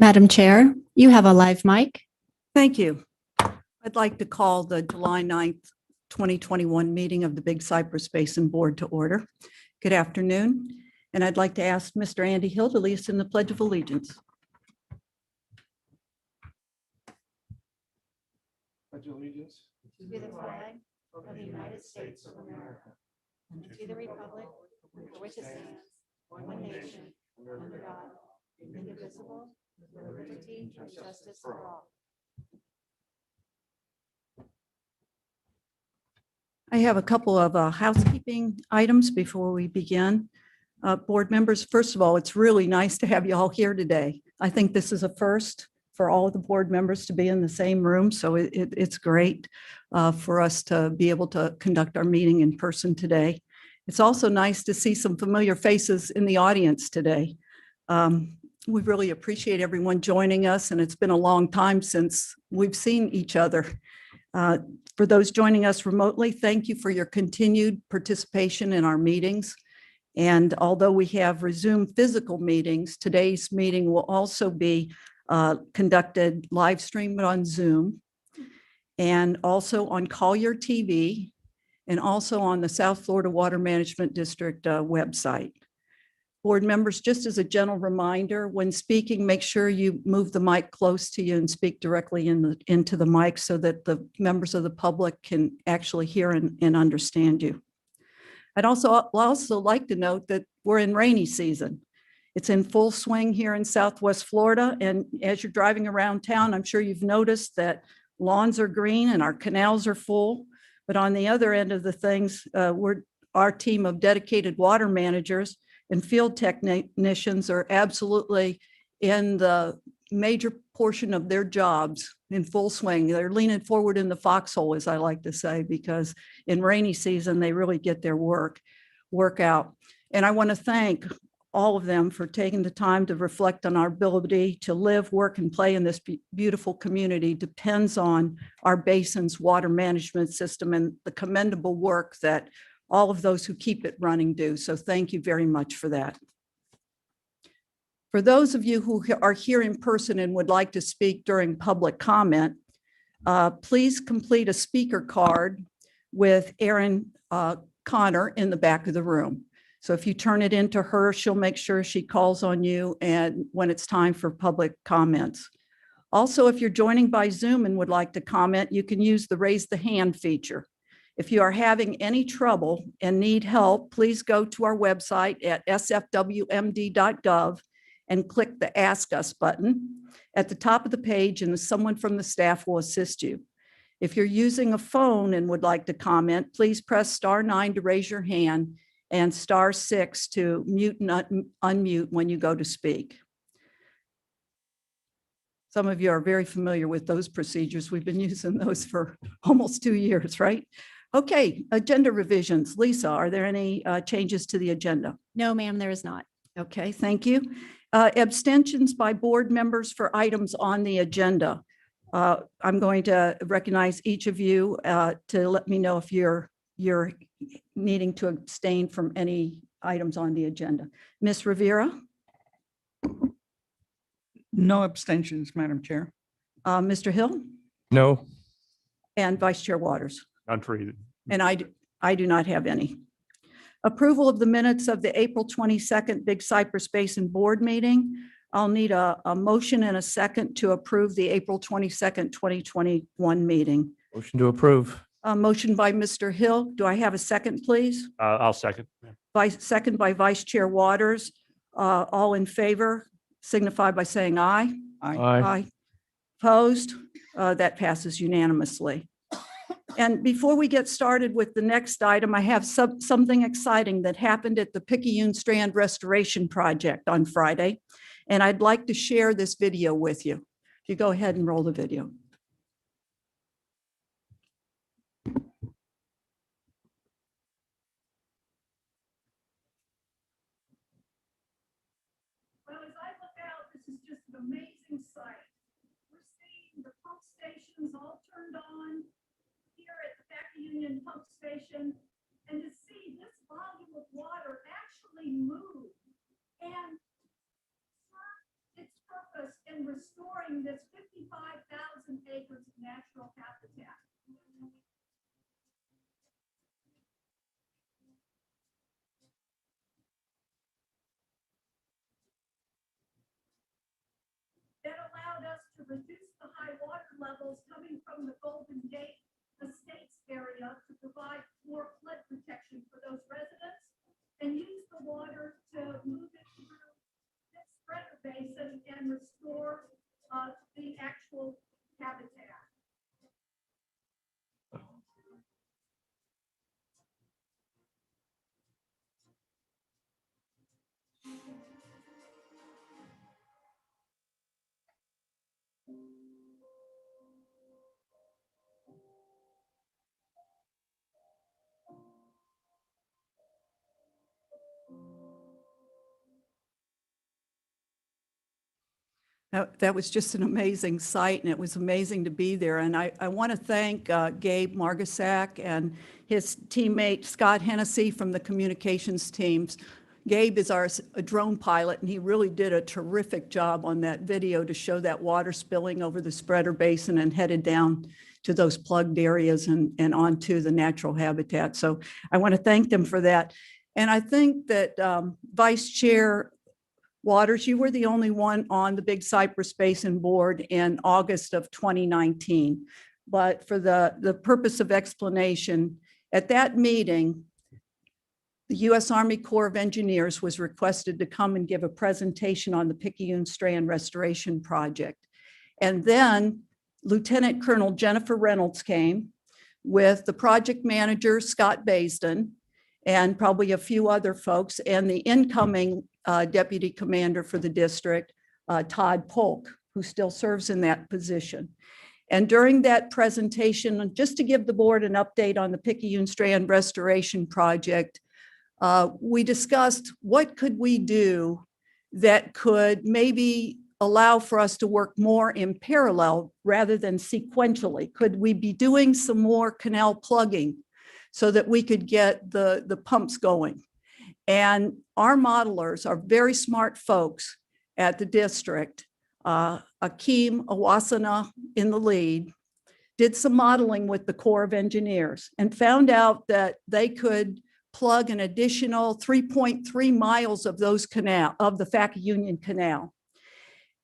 Madam Chair, you have a live mic. Thank you. I'd like to call the July 9th, 2021 meeting of the Big Cypress Basin Board to order. Good afternoon, and I'd like to ask Mr. Andy Hill to lead us in the Pledge of Allegiance. Pledge allegiance To the flag of the United States of America, and to the republic for which it stands, one nation, under God, indivisible, with liberty and justice for all. I have a couple of housekeeping items before we begin. Board members, first of all, it's really nice to have you all here today. I think this is a first for all of the board members to be in the same room, so it's great for us to be able to conduct our meeting in person today. It's also nice to see some familiar faces in the audience today. We really appreciate everyone joining us, and it's been a long time since we've seen each other. For those joining us remotely, thank you for your continued participation in our meetings. And although we have resumed physical meetings, today's meeting will also be conducted live streamed on Zoom and also on Collier TV and also on the South Florida Water Management District website. Board members, just as a general reminder, when speaking, make sure you move the mic close to you and speak directly into the mic so that the members of the public can actually hear and understand you. I'd also like to note that we're in rainy season. It's in full swing here in Southwest Florida. And as you're driving around town, I'm sure you've noticed that lawns are green and our canals are full. But on the other end of the things, our team of dedicated water managers and field technicians are absolutely in the major portion of their jobs in full swing. They're leaning forward in the foxhole, as I like to say, because in rainy season, they really get their work out. And I want to thank all of them for taking the time to reflect on our ability to live, work, and play in this beautiful community depends on our basin's water management system and the commendable work that all of those who keep it running do. So thank you very much for that. For those of you who are here in person and would like to speak during public comment, please complete a speaker card with Erin Connor in the back of the room. So if you turn it into her, she'll make sure she calls on you and when it's time for public comments. Also, if you're joining by Zoom and would like to comment, you can use the raise the hand feature. If you are having any trouble and need help, please go to our website at sfwmd.gov and click the Ask Us button at the top of the page, and someone from the staff will assist you. If you're using a phone and would like to comment, please press *9 to raise your hand and *6 to mute and unmute when you go to speak. Some of you are very familiar with those procedures. We've been using those for almost 2 years, right? Okay, agenda revisions. Lisa, are there any changes to the agenda? No, ma'am, there is not. Okay, thank you. Abstentions by board members for items on the agenda. I'm going to recognize each of you to let me know if you're needing to abstain from any items on the agenda. Ms. Rivera? No abstentions, Madam Chair. Mr. Hill? No. And Vice Chair Waters? None for either. And I do not have any. Approval of the minutes of the April 22nd Big Cypress Basin Board meeting. I'll need a motion and a second to approve the April 22nd, 2021 meeting. Motion to approve. A motion by Mr. Hill. Do I have a second, please? I'll second. Second by Vice Chair Waters. All in favor, signify by saying aye. Aye. Opposed? That passes unanimously. And before we get started with the next item, I have something exciting that happened at the Picayune Strand Restoration Project on Friday, and I'd like to share this video with you. If you go ahead and roll the video. Well, as I look out, this is just an amazing sight. We're seeing the pump stations all turned on here at the Back Union Pump Station, and to see this volume of water actually move and serve its purpose in reduce the high water levels coming from the Golden Gate Estates area to provide more flood protection for those residents, and use the water to move it through this spreader basin and restore the actual habitat. That was just an amazing sight, and it was amazing to be there. And I want to thank Gabe Margasak and his teammate Scott Hennessy from the communications teams. Gabe is a drone pilot, and he really did a terrific job on that video to show that water spilling over the spreader basin and headed down to those plugged areas and onto the natural habitat. So I want to thank them for that. And I think that Vice Chair Waters, you were the only one on the Big Cypress Basin Board in August of 2019. But for the purpose of explanation, at that meeting, the U.S. Army Corps of Engineers was requested to come and give a presentation on the Picayune Strand Restoration Project. And then Lieutenant Colonel Jennifer Reynolds came with the project manager, Scott Basin, and probably a few other folks, and the incoming deputy commander for the district, Todd Polk, who still serves in that position. And during that presentation, just to give the board an update on the Picayune Strand Restoration Project, we discussed what could we do that could maybe allow for us to work more in parallel rather than sequentially. Could we be doing some more canal plugging so that we could get the pumps going? And our modelers are very smart folks at the district. Akeem Awasana in the lead, did some modeling with the Corps of Engineers and found out that they could plug an additional 3.3 miles of those of the Faca Union Canal.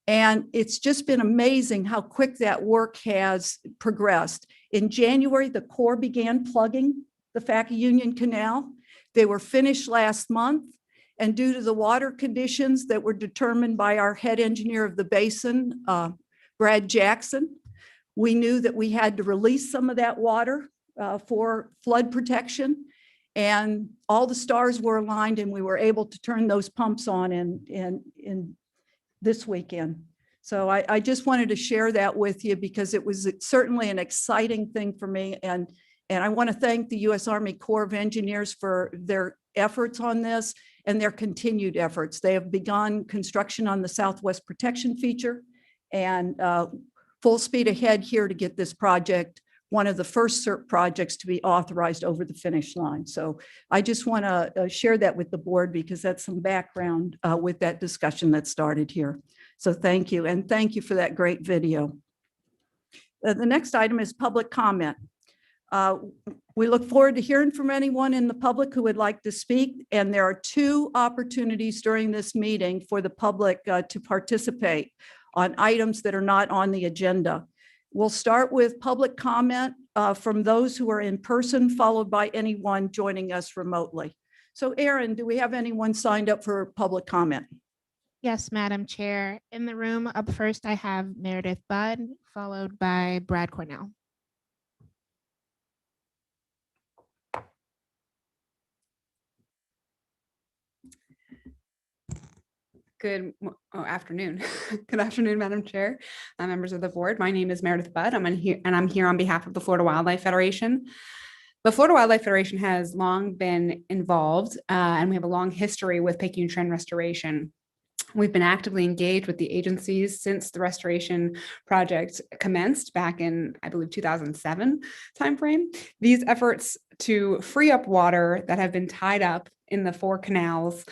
And it's just been amazing how quick that work has progressed. In January, the Corps began plugging the Faca Union Canal. They were finished last month, and due to the water conditions that were determined by our head engineer of the basin, Brad Jackson, we knew that we had to release some of that water for flood protection, and all the stars were aligned, and we were able to turn those pumps on in this weekend. So I just wanted to share that with you because it was certainly an exciting thing for me, and I want to thank the U.S. Army Corps of Engineers for their efforts on this and their continued efforts. They have begun construction on the Southwest Protection Feature and full speed ahead here to get this project, one of the first CERT projects to be authorized over the finish line. So I just want to share that with the board because that's some background with that discussion that started here. So thank you. And thank you for that great video. The next item is public comment. We look forward to hearing from anyone in the public who would like to speak. And there are 2 opportunities during this meeting for the public to participate on items that are not on the agenda. We'll start with public comment from those who are in person, followed by anyone joining us remotely. So Erin, do we have anyone signed up for public comment? Yes, Madam Chair. In the room up first, I have Meredith Budd, followed by Brad Cornell. Good afternoon. Good afternoon, Madam Chair, members of the board. My name is Meredith Budd. I'm here on behalf of the Florida Wildlife Federation. The Florida Wildlife Federation has long been involved, and we have a long history with Picayune Strand restoration. We've been actively engaged with the agencies since the restoration project commenced back in, I believe, 2007 timeframe. These efforts to free up water that have been tied up in the 4 canals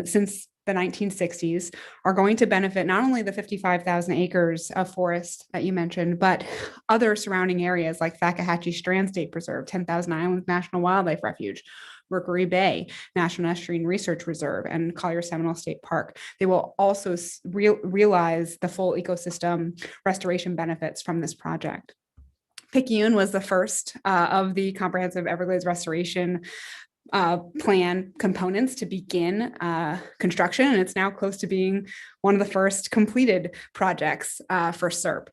since the 1960s are going to benefit not only the 55,000 acres of forest that you mentioned, but other surrounding areas like Fakahatchee Strand State Preserve, 10,000 Islands National Wildlife Refuge, Mercury Bay National Estuarine Research Reserve and Collier Seminole State Park. They will also realize the full ecosystem restoration benefits from this project. Picayune was the first of the comprehensive Everglades restoration plan components to begin construction, and it's now close to being one of the first completed projects for SERP.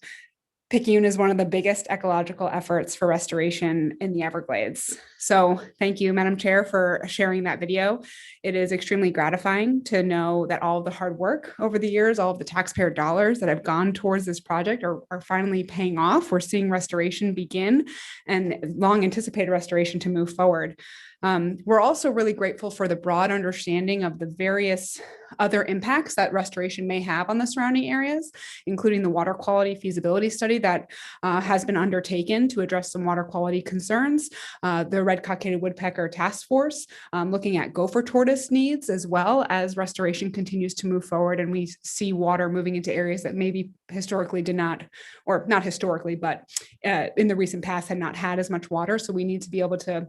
Picayune is one of the biggest ecological efforts for restoration in the Everglades. So thank you, Madam Chair, for sharing that video. It is extremely gratifying to know that all of the hard work over the years, all of the taxpayer dollars that have gone towards this project are finally paying off. We're seeing restoration begin and long anticipated restoration to move forward. We're also really grateful for the broad understanding of the various other impacts that restoration may have on the surrounding areas, including the water quality feasibility study that has been undertaken to address some water quality concerns, the red-cockaded woodpecker task force, looking at gopher tortoise needs, as well as restoration continues to move forward, and we see water moving into areas that maybe historically did not, or not historically, but in the recent past had not had as much water. So we need to be able to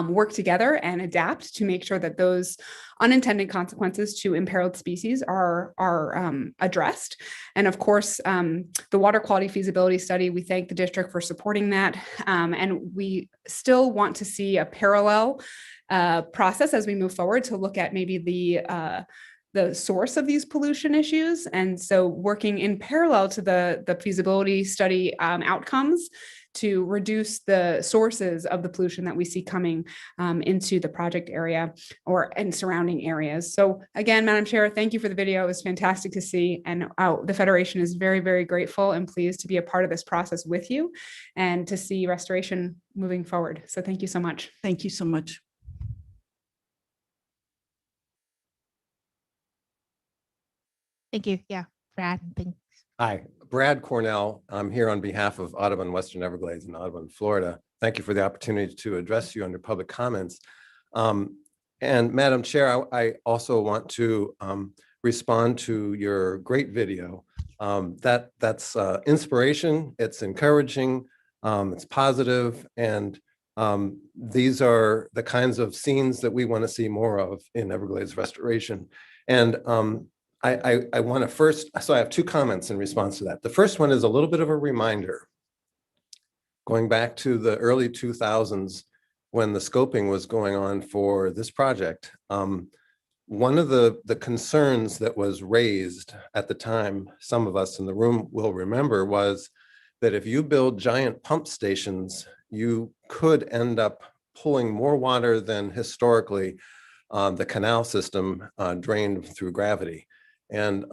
work together and adapt to make sure that those unintended consequences to imperiled species are addressed. And of course, the water quality feasibility study, we thank the district for supporting that. And we still want to see a parallel process as we move forward to look at maybe the source of these pollution issues. And so working in parallel to the feasibility study outcomes to reduce the sources of the pollution that we see coming into the project area and surrounding areas. So again, Madam Chair, thank you for the video. It was fantastic to see. And the Federation is very, very grateful and pleased to be a part of this process with you and to see restoration moving forward. So thank you so much. Thank you so much. Thank you. Yeah, Brad, thanks. Hi, Brad Cornell. I'm here on behalf of Audubon Western Everglades and Audubon, Florida. Thank you for the opportunity to address you under public comments. And Madam Chair, I also want to respond to your great video. That's inspiration, it's encouraging, it's positive, and these are the kinds of scenes that we want to see more of in Everglades restoration. And I want to first, so I have two comments in response to that. The first one is a little bit of a reminder. Going back to the early 2000s, when the scoping was going on for this project, one of the concerns that was raised at the time, some of us in the room will remember, was that if you build giant pump stations, you could end up pulling more water than historically the canal system drained through gravity. And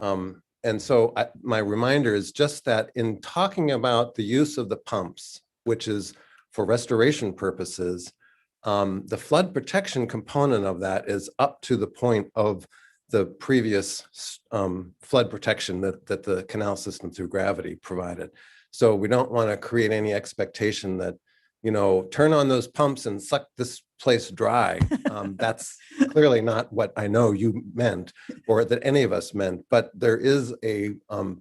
so my reminder is just that in talking about the use of the pumps, which is for restoration purposes, the flood protection component of that is up to the point of the previous flood protection that the canal system through gravity provided. So we don't want to create any expectation that, you know, turn on those pumps and suck this place dry. That's clearly not what I know you meant or that any of us meant, but there is a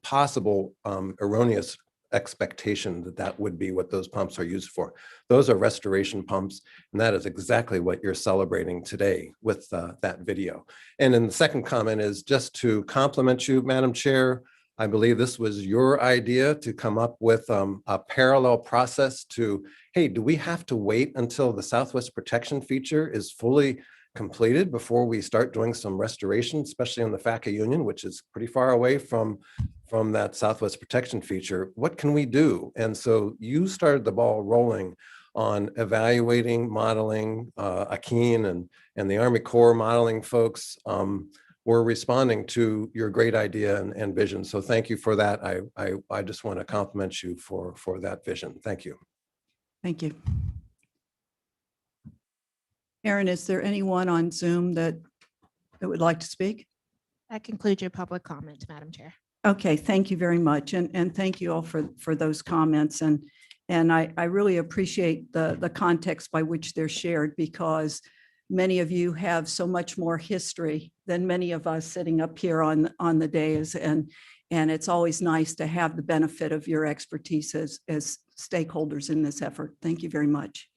possible erroneous expectation that that would be what those pumps are used for. Those are restoration pumps, and that is exactly what you're celebrating today with that video. And then the second comment is just to compliment you, Madam Chair. I believe this was your idea to come up with a parallel process to, hey, do we have to wait until the Southwest Protection Feature is fully completed before we start doing some restoration, especially on the FACA Union, which is pretty far away from that Southwest Protection Feature? What can we do? And so you started the ball rolling on evaluating, modeling. Akin and the Army Corps modeling folks were responding to your great idea and vision. So thank you for that. I just want to compliment you for that vision. Thank you. Thank you. Aaron, is there anyone on Zoom that would like to speak? That concludes your public comment, Madam Chair. Okay, thank you very much. And thank you all for those comments. And I really appreciate the context by which they're shared, because many of you have so much more history than many of us sitting up here on the dais. And it's always nice to have the benefit of your expertise as stakeholders in this effort. Thank you very much.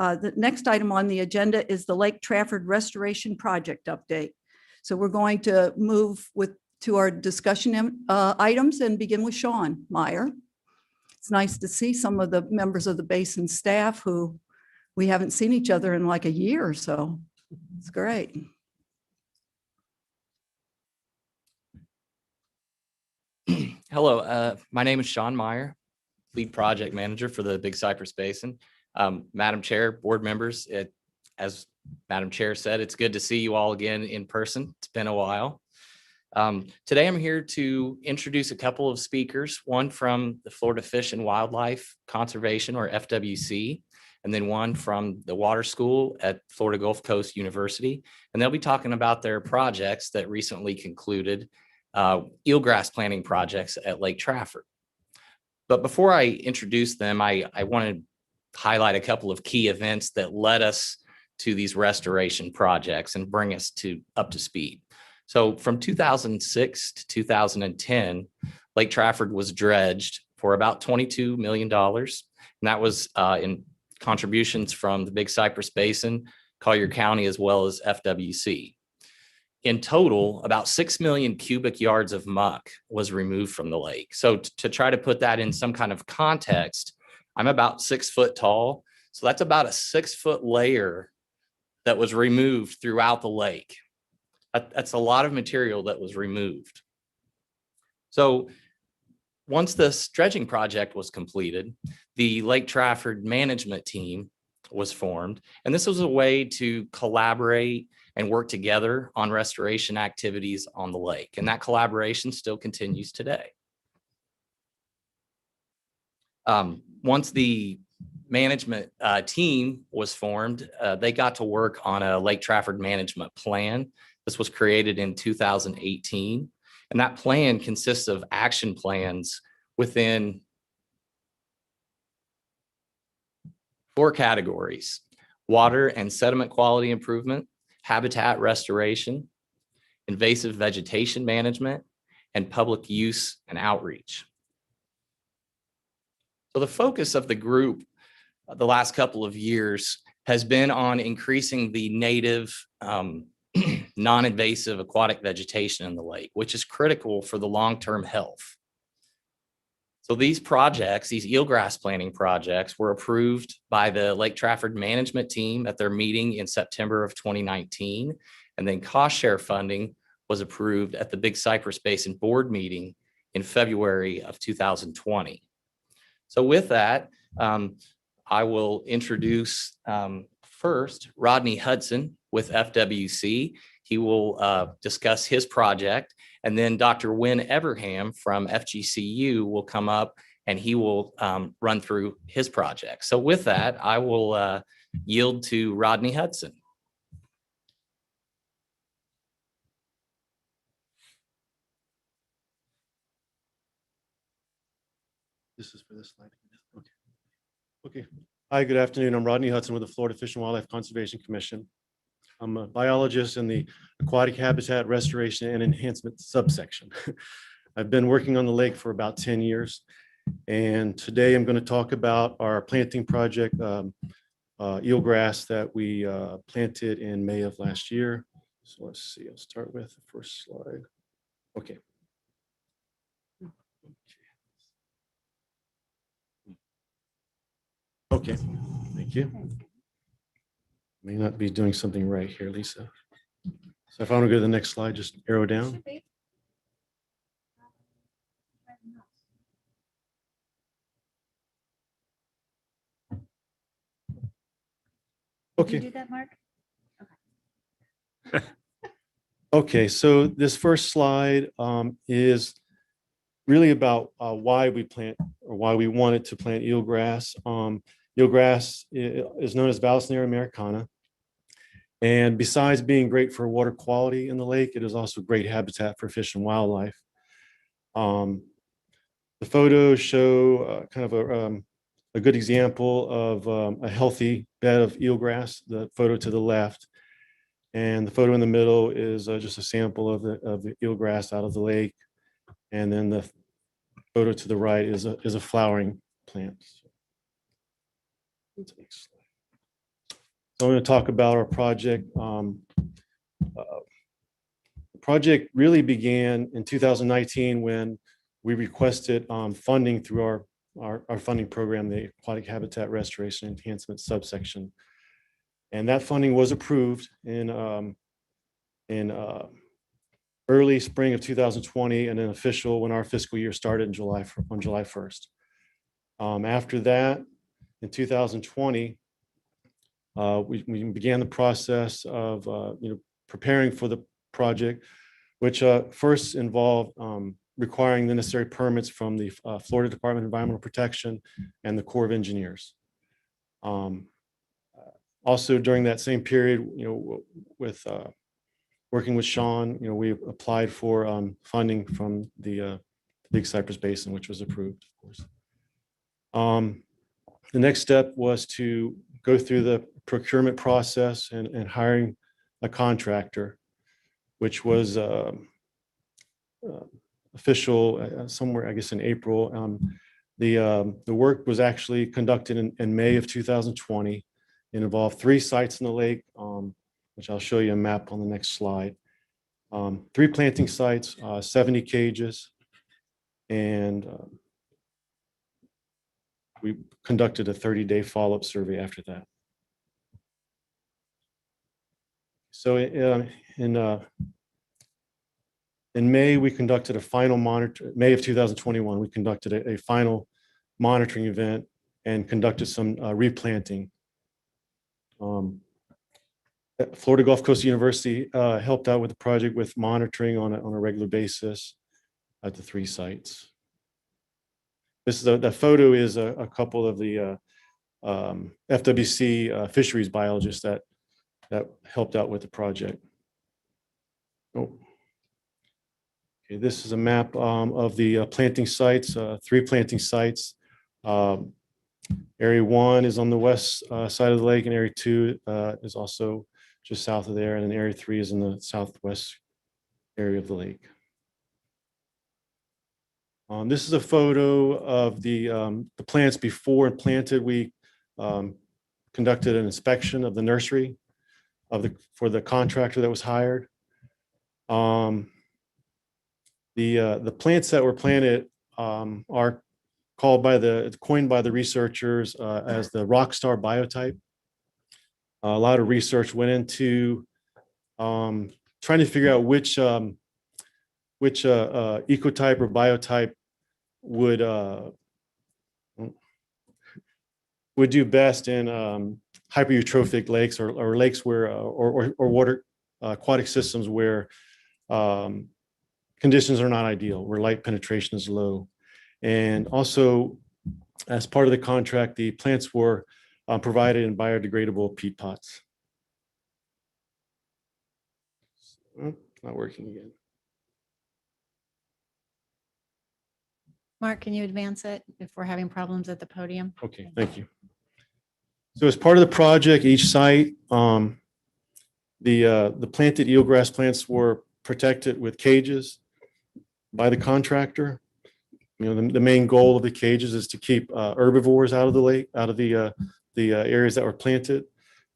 The next item on the agenda is the Lake Trafford Restoration Project update. So we're going to move to our discussion items and begin with Sean Meyer. It's nice to see some of the members of the Basin staff who we haven't seen each other in like a year or so. It's great. Hello, my name is Sean Meyer, lead project manager for the Big Cypress Basin. Madam Chair, board members, as Madam Chair said, it's good to see you all again in person. It's been a while. Today I'm here to introduce a couple of speakers, one from the Florida Fish and Wildlife Conservation, or FWC, and then one from the Water School at Florida Gulf Coast University. And they'll be talking about their projects that recently concluded, eelgrass planting projects at Lake Trafford. But before I introduce them, I want to highlight a couple of key events that led us to these restoration projects and bring us up to speed. So from 2006 to 2010, Lake Trafford was dredged for about $22 million. And that was in contributions from the Big Cypress Basin, Collier County, as well as FWC. In total, about 6 million cubic yards of muck was removed from the lake. So to try to put that in some kind of context, I'm about 6 foot tall. So that's about a 6 foot layer that was removed throughout the lake. That's a lot of material that was removed. So once this dredging project was completed, the Lake Trafford management team was formed. And this was a way to collaborate and work together on restoration activities on the lake. And that collaboration still continues today. Once the management team was formed, they got to work on a Lake Trafford management plan. This was created in 2018. And that plan consists of action plans within 4 categories: water and sediment quality improvement, habitat restoration, invasive vegetation management, and public use and outreach. So the focus of the group the last couple of years has been on increasing the native non-invasive aquatic vegetation in the lake, which is critical for the long-term health. So these projects, these eelgrass planting projects, were approved by the Lake Trafford management team at their meeting in September of 2019. And then cost share funding was approved at the Big Cypress Basin board meeting in February of 2020. So with that, I will introduce first Rodney Hudson with FWC. He will discuss his project, and then Dr. Wynn Everham from FGCU will come up and he will run through his project. So with that, I will yield to Rodney Hudson. This is for this slide. Okay. Okay. Hi, good afternoon. I'm Rodney Hudson with the Florida Fish and Wildlife Conservation Commission. I'm a biologist in the Aquatic Habitat Restoration and Enhancement subsection. I've been working on the lake for about 10 years. And today I'm going to talk about our planting project, eelgrass, that we planted in May of last year. So let's see, I'll start with the first slide. Okay. Okay, thank you. May not be doing something right here, Lisa. So if I want to go to the next slide, just arrow down. Okay. Did you do that, Mark? Okay, so this first slide is really about why we plant, or why we wanted to plant eelgrass. Eelgrass is known as Vallisneria americana. And besides being great for water quality in the lake, it is also great habitat for fish and wildlife. The photos show kind of a good example of a healthy bed of eelgrass, the photo to the left. And the photo in the middle is just a sample of the eelgrass out of the lake. And then the photo to the right is a flowering plant. Next slide. So I'm going to talk about our project. The project really began in 2019 when we requested funding through our funding program, the Aquatic Habitat Restoration Enhancement subsection. And that funding was approved in early spring of 2020 and then official when our fiscal year started in July 1st. After that, in 2020, we began the process of preparing for the project, which first involved requiring the necessary permits from the Florida Department of Environmental Protection and the Corps of Engineers. Also during that same period, with working with Sean, we applied for funding from the Big Cypress Basin, which was approved, of course. The next step was to go through the procurement process and hiring a contractor, which was official somewhere, I guess, in April. The work was actually conducted in May of 2020. It involved 3 sites in the lake, which I'll show you a map on the next slide. 3 planting sites, 70 cages, and we conducted a 30-day follow-up survey after that. So in May, we conducted a final May of 2021, we conducted a final monitoring event and conducted some replanting. Florida Gulf Coast University helped out with the project with monitoring on a regular basis at the 3 sites. This is the photo is a couple of the FWC fisheries biologists that helped out with the project. Oh. Okay, this is a map of the planting sites, 3 planting sites. Area 1 is on the west side of the lake, and Area 2 is also just south of there, and then Area 3 is in the southwest area of the lake. This is a photo of the plants before and planted. We conducted an inspection of the nursery for the contractor that was hired. The plants that were planted are coined by the researchers as the rockstar biotype. A lot of research went into trying to figure out which ecotype or biotype would do best in hypereutrophic lakes or lakes where or water aquatic systems where conditions are not ideal, where light penetration is low. And also, as part of the contract, the plants were provided in biodegradable peat pots. Oh, not working again. Mark, can you advance it if we're having problems at the podium? Okay, thank you. So as part of the project, each site, the planted eelgrass plants were protected with cages by the contractor. The main goal of the cages is to keep herbivores out of the lake, out of the areas that were planted.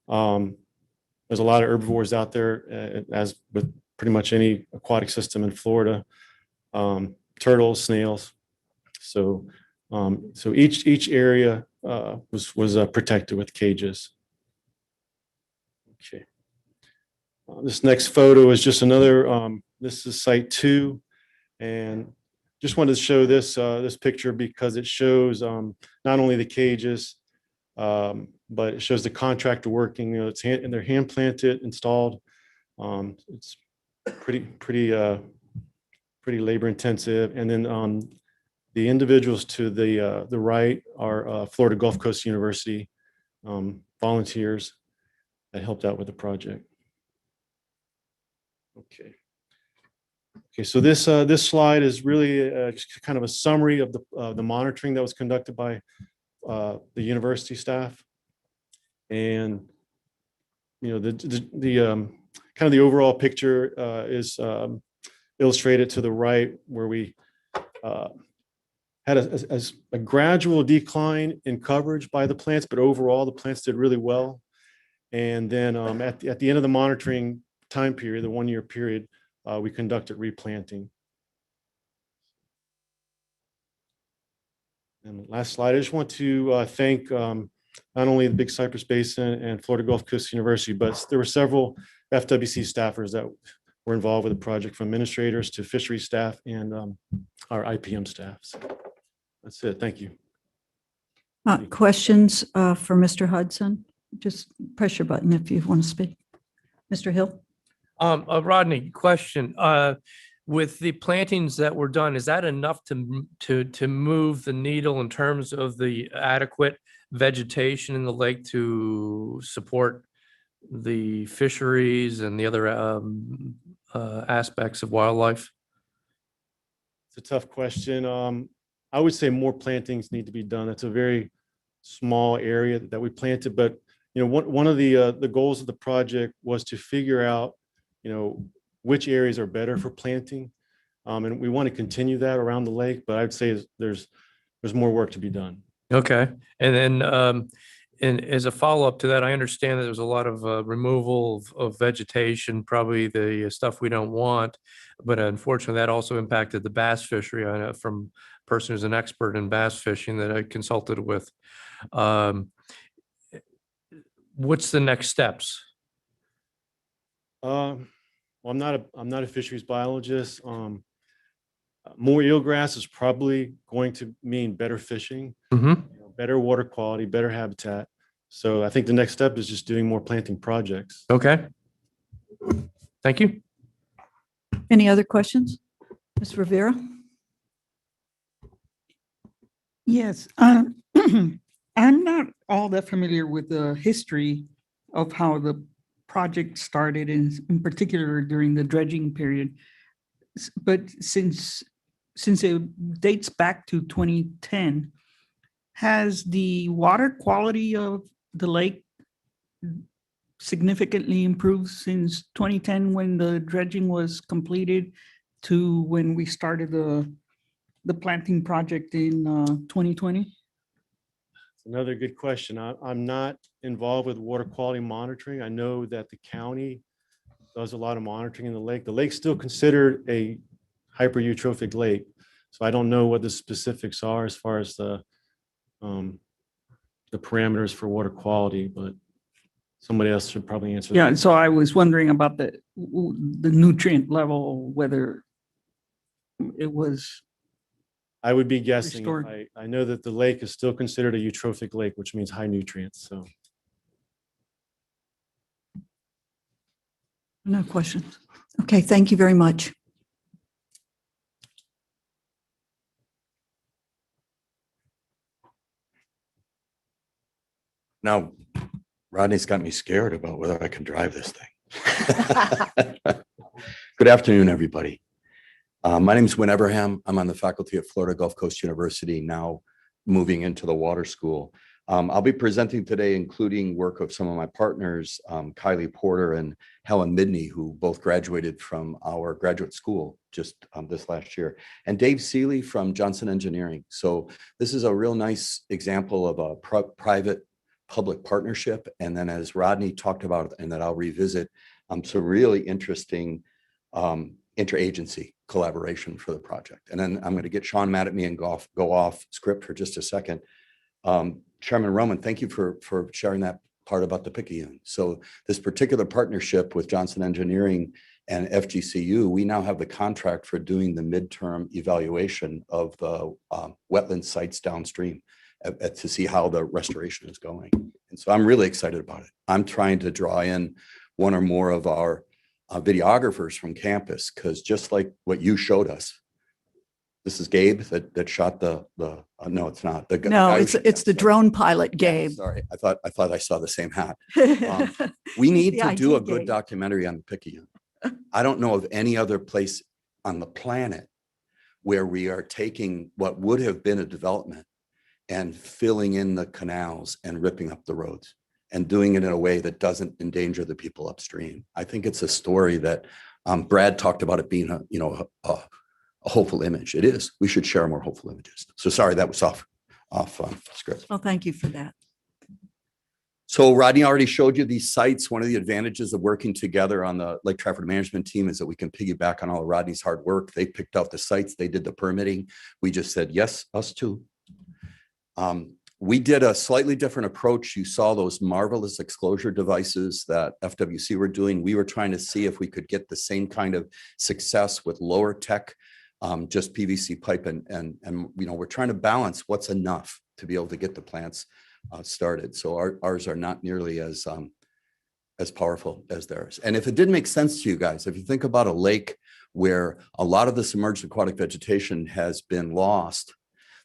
There's a lot of herbivores out there, as with pretty much any aquatic system in Florida. Turtles, snails. So each area was protected with cages. Okay. This next photo is just another. This is site 2, and just wanted to show this this picture because it shows not only the cages, but it shows the contractor working. They're hand planted, installed. It's pretty labor intensive. And then the individuals to the right are Florida Gulf Coast University volunteers that helped out with the project. Okay. Okay, so this slide is really just kind of a summary of the monitoring that was conducted by the university staff, and the kind of the overall picture is illustrated to the right, where we had a gradual decline in coverage by the plants, but overall the plants did really well. And then at the end of the monitoring time period, the 1-year period, we conducted replanting. And last slide, I just want to thank not only the Big Cypress Basin and Florida Gulf Coast University, but there were several FWC staffers that were involved with the project, from administrators to fishery staff and our IPM staff. So that's it. Thank you. Questions for Mr. Hudson? Just press your button if you want to speak. Mr. Hill? Rodney, question. With the plantings that were done, is that enough to move the needle in terms of the adequate vegetation in the lake to support the fisheries and the other aspects of wildlife? It's a tough question. I would say more plantings need to be done. It's a very small area that we planted, but one of the goals of the project was to figure out, which areas are better for planting. And we want to continue that around the lake, but I'd say there's more work to be done. Okay. And then and as a follow-up to that, I understand that there's a lot of removal of vegetation, probably the stuff we don't want, but unfortunately that also impacted the bass fishery. I know from a person who's an expert in bass fishing that I consulted with. What's the next steps? Well, I'm not a fisheries biologist. More eelgrass is probably going to mean better fishing, better water quality, better habitat. So I think the next step is just doing more planting projects. Okay. Thank you. Any other questions? Ms. Rivera? Yes, I'm not all that familiar with the history of how the project started, in particular during the dredging period. But since it dates back to 2010, has the water quality of the lake significantly improved since 2010, when the dredging was completed, to when we started the planting project in 2020? Another good question. I'm not involved with water quality monitoring. I know that the county does a lot of monitoring in the lake. The lake's still considered a hyper-eutrophic lake, so I don't know what the specifics are as far as the parameters for water quality, but somebody else should probably answer that. Yeah, so I was wondering about the nutrient level, whether it was. I would be guessing. Restored. I know that the lake is still considered a eutrophic lake, which means high nutrients. So No questions. Okay, thank you very much. Now, Rodney's got me scared about whether I can drive this thing. Good afternoon, everybody. My name is Win Everham. I'm on the faculty at Florida Gulf Coast University, now moving into the water school. I'll be presenting today, including work of some of my partners, Kylie Porter and Helen Midney, who both graduated from our graduate school just this last year, and Dave Seeley from Johnson Engineering. So this is a real nice example of a private-public partnership. And then, as Rodney talked about, and that I'll revisit, some really interesting interagency collaboration for the project. And then I'm going to get Sean mad at me and go off script for just a second. Chairman Roman, thank you for sharing that part about the Picayune. So this particular partnership with Johnson Engineering and FGCU, we now have the contract for doing the midterm evaluation of the wetland sites downstream to see how the restoration is going. And so I'm really excited about it. I'm trying to draw in one or more of our videographers from campus, because just like what you showed us, this is Gabe that shot the no, it's not. No, it's the drone pilot, Gabe. Yeah, sorry, I thought I saw the same hat. We need to do a good documentary on the Picayune. I don't know of any other place on the planet where we are taking what would have been a development and filling in the canals and ripping up the roads and doing it in a way that doesn't endanger the people upstream. I think it's a story that Brad talked about it being a hopeful image. It is. We should share more hopeful images. So sorry, that was off script. Well, thank you for that. So Rodney already showed you these sites. One of the advantages of working together on the Lake Trafford management team is that we can piggyback on all of Rodney's hard work. They picked out the sites, they did the permitting. We just said, yes, us too. We did a slightly different approach. You saw those marvelous exclosure devices that FWC were doing. We were trying to see if we could get the same kind of success with lower tech, just PVC pipe, and we're trying to balance what's enough to be able to get the plants started. So ours are not nearly as powerful as theirs. And if it didn't make sense to you guys, if you think about a lake where a lot of the submerged aquatic vegetation has been lost,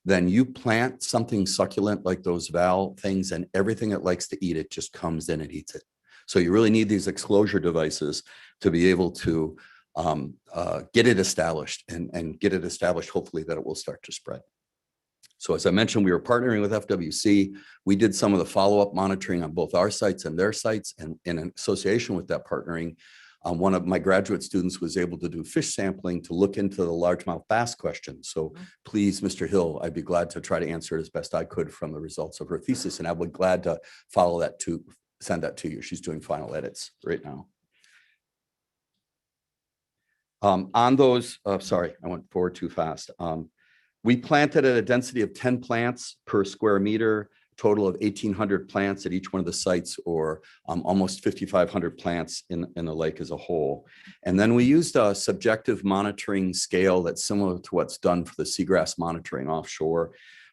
then you plant something succulent like those val things, and everything that likes to eat it just comes in and eats it. So you really need these exclosure devices to be able to get it established and get it established, hopefully, that it will start to spread. So as I mentioned, we were partnering with FWC. We did some of the follow-up monitoring on both our sites and their sites. And in association with that partnering, one of my graduate students was able to do fish sampling to look into the largemouth bass question. So please, Mr. Hill, I'd be glad to try to answer it as best I could from the results of her thesis. And I would be glad to follow that to send that to you. She's doing final edits right now. On those, sorry, I went forward too fast. We planted at a density of 10 plants per square meter, total of 1,800 plants at each one of the sites, or almost 5,500 plants in the lake as a whole. And then we used a subjective monitoring scale that's similar to what's done for the seagrass monitoring offshore,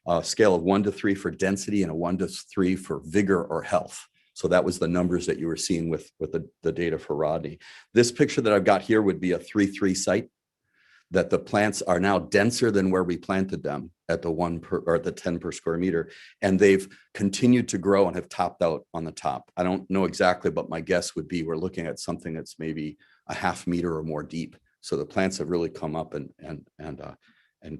a scale of 1 to 3 for density and a 1 to 3 for vigor or health. So that was the numbers that you were seeing with the data for Rodney. This picture that I've got here would be a 3-3 site, that the plants are now denser than where we planted them at the 10 per square meter. And they've continued to grow and have topped out on the top. I don't know exactly, but my guess would be we're looking at something that's maybe a ½ meter or more deep. So the plants have really come up and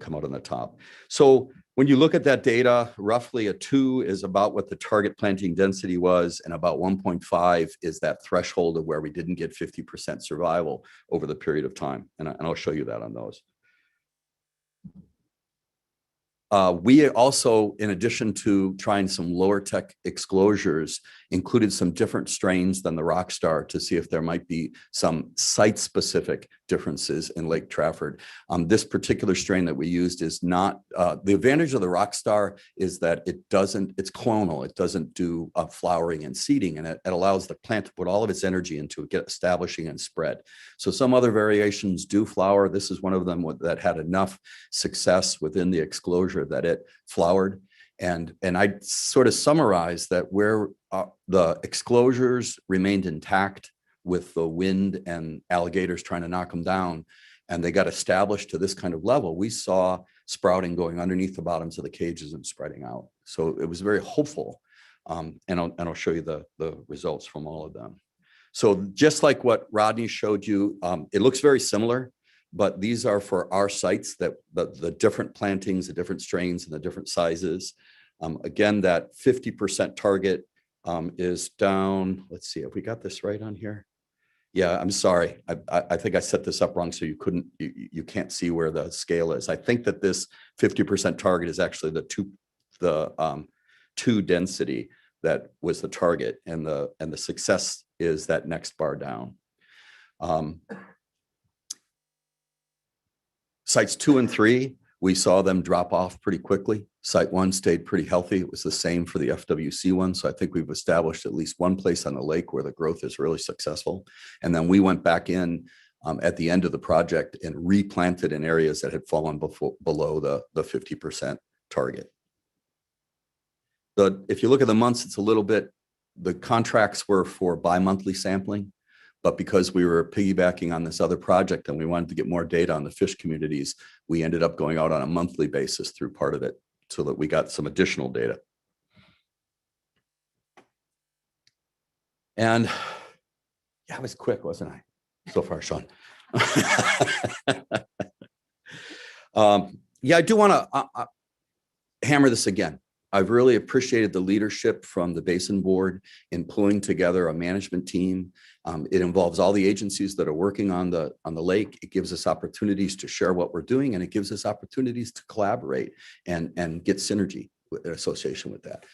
come out on the top. So when you look at that data, roughly a 2 is about what the target planting density was, and about 1.5 is that threshold of where we didn't get 50% survival over the period of time. And I'll show you that on those. We also, in addition to trying some lower tech exclosures, included some different strains than the Rockstar to see if there might be some site-specific differences in Lake Trafford. This particular strain that we used is not, the advantage of the Rockstar is that it's clonal. It doesn't do flowering and seeding, and it allows the plant to put all of its energy into it, get establishing and spread. So some other variations do flower. This is one of them that had enough success within the exclosure that it flowered. And I sort of summarized that where the exclosures remained intact with the wind and alligators trying to knock them down, and they got established to this kind of level, we saw sprouting going underneath the bottoms of the cages and spreading out. So it was very hopeful. And I'll show you the results from all of them. So just like what Rodney showed you, it looks very similar, but these are for our sites, that the different plantings, the different strains and the different sizes. Again, that 50% target is down. Let's see if we got this right on here. Yeah, I'm sorry. I think I set this up wrong, so you can't see where the scale is. I think that this 50% target is actually the 2 density that was the target, and the success is that next bar down. Sites 2 and 3, we saw them drop off pretty quickly. Site 1 stayed pretty healthy. It was the same for the FWC one. So I think we've established at least one place on the lake where the growth is really successful. And then we went back in at the end of the project and replanted in areas that had fallen below the 50% target. If you look at the months, it's a little bit, the contracts were for bi-monthly sampling. But because we were piggybacking on this other project and we wanted to get more data on the fish communities, we ended up going out on a monthly basis through part of it so that we got some additional data. And yeah, I was quick, wasn't I? So far, Sean. Yeah, I do want to hammer this again. I've really appreciated the leadership from the Basin Board in pulling together a management team. It involves all the agencies that are working on the lake. It gives us opportunities to share what we're doing, and it gives us opportunities to collaborate and get synergy in association with that.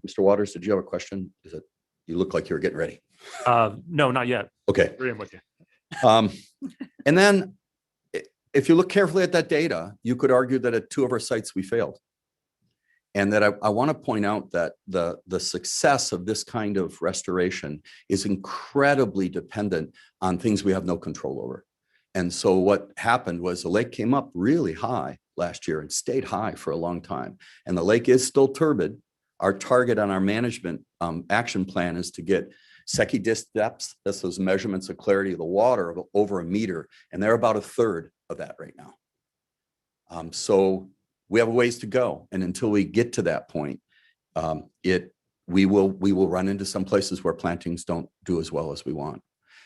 Mr. Waters, did you have a question? You look like you're getting ready. No, not yet. Okay. Agreeing with you. And then if you look carefully at that data, you could argue that at 2 of our sites, we failed. And that I want to point out that the success of this kind of restoration is incredibly dependent on things we have no control over. And so what happened was the lake came up really high last year and stayed high for a long time. And the lake is still turbid. Our target on our management action plan is to get Secchi disc depths, that's those measurements of clarity of the water, of over 1 meter. And they're about 1/3 of that right now. So we have a ways to go. And until we get to that point, we will run into some places where plantings don't do as well as we want.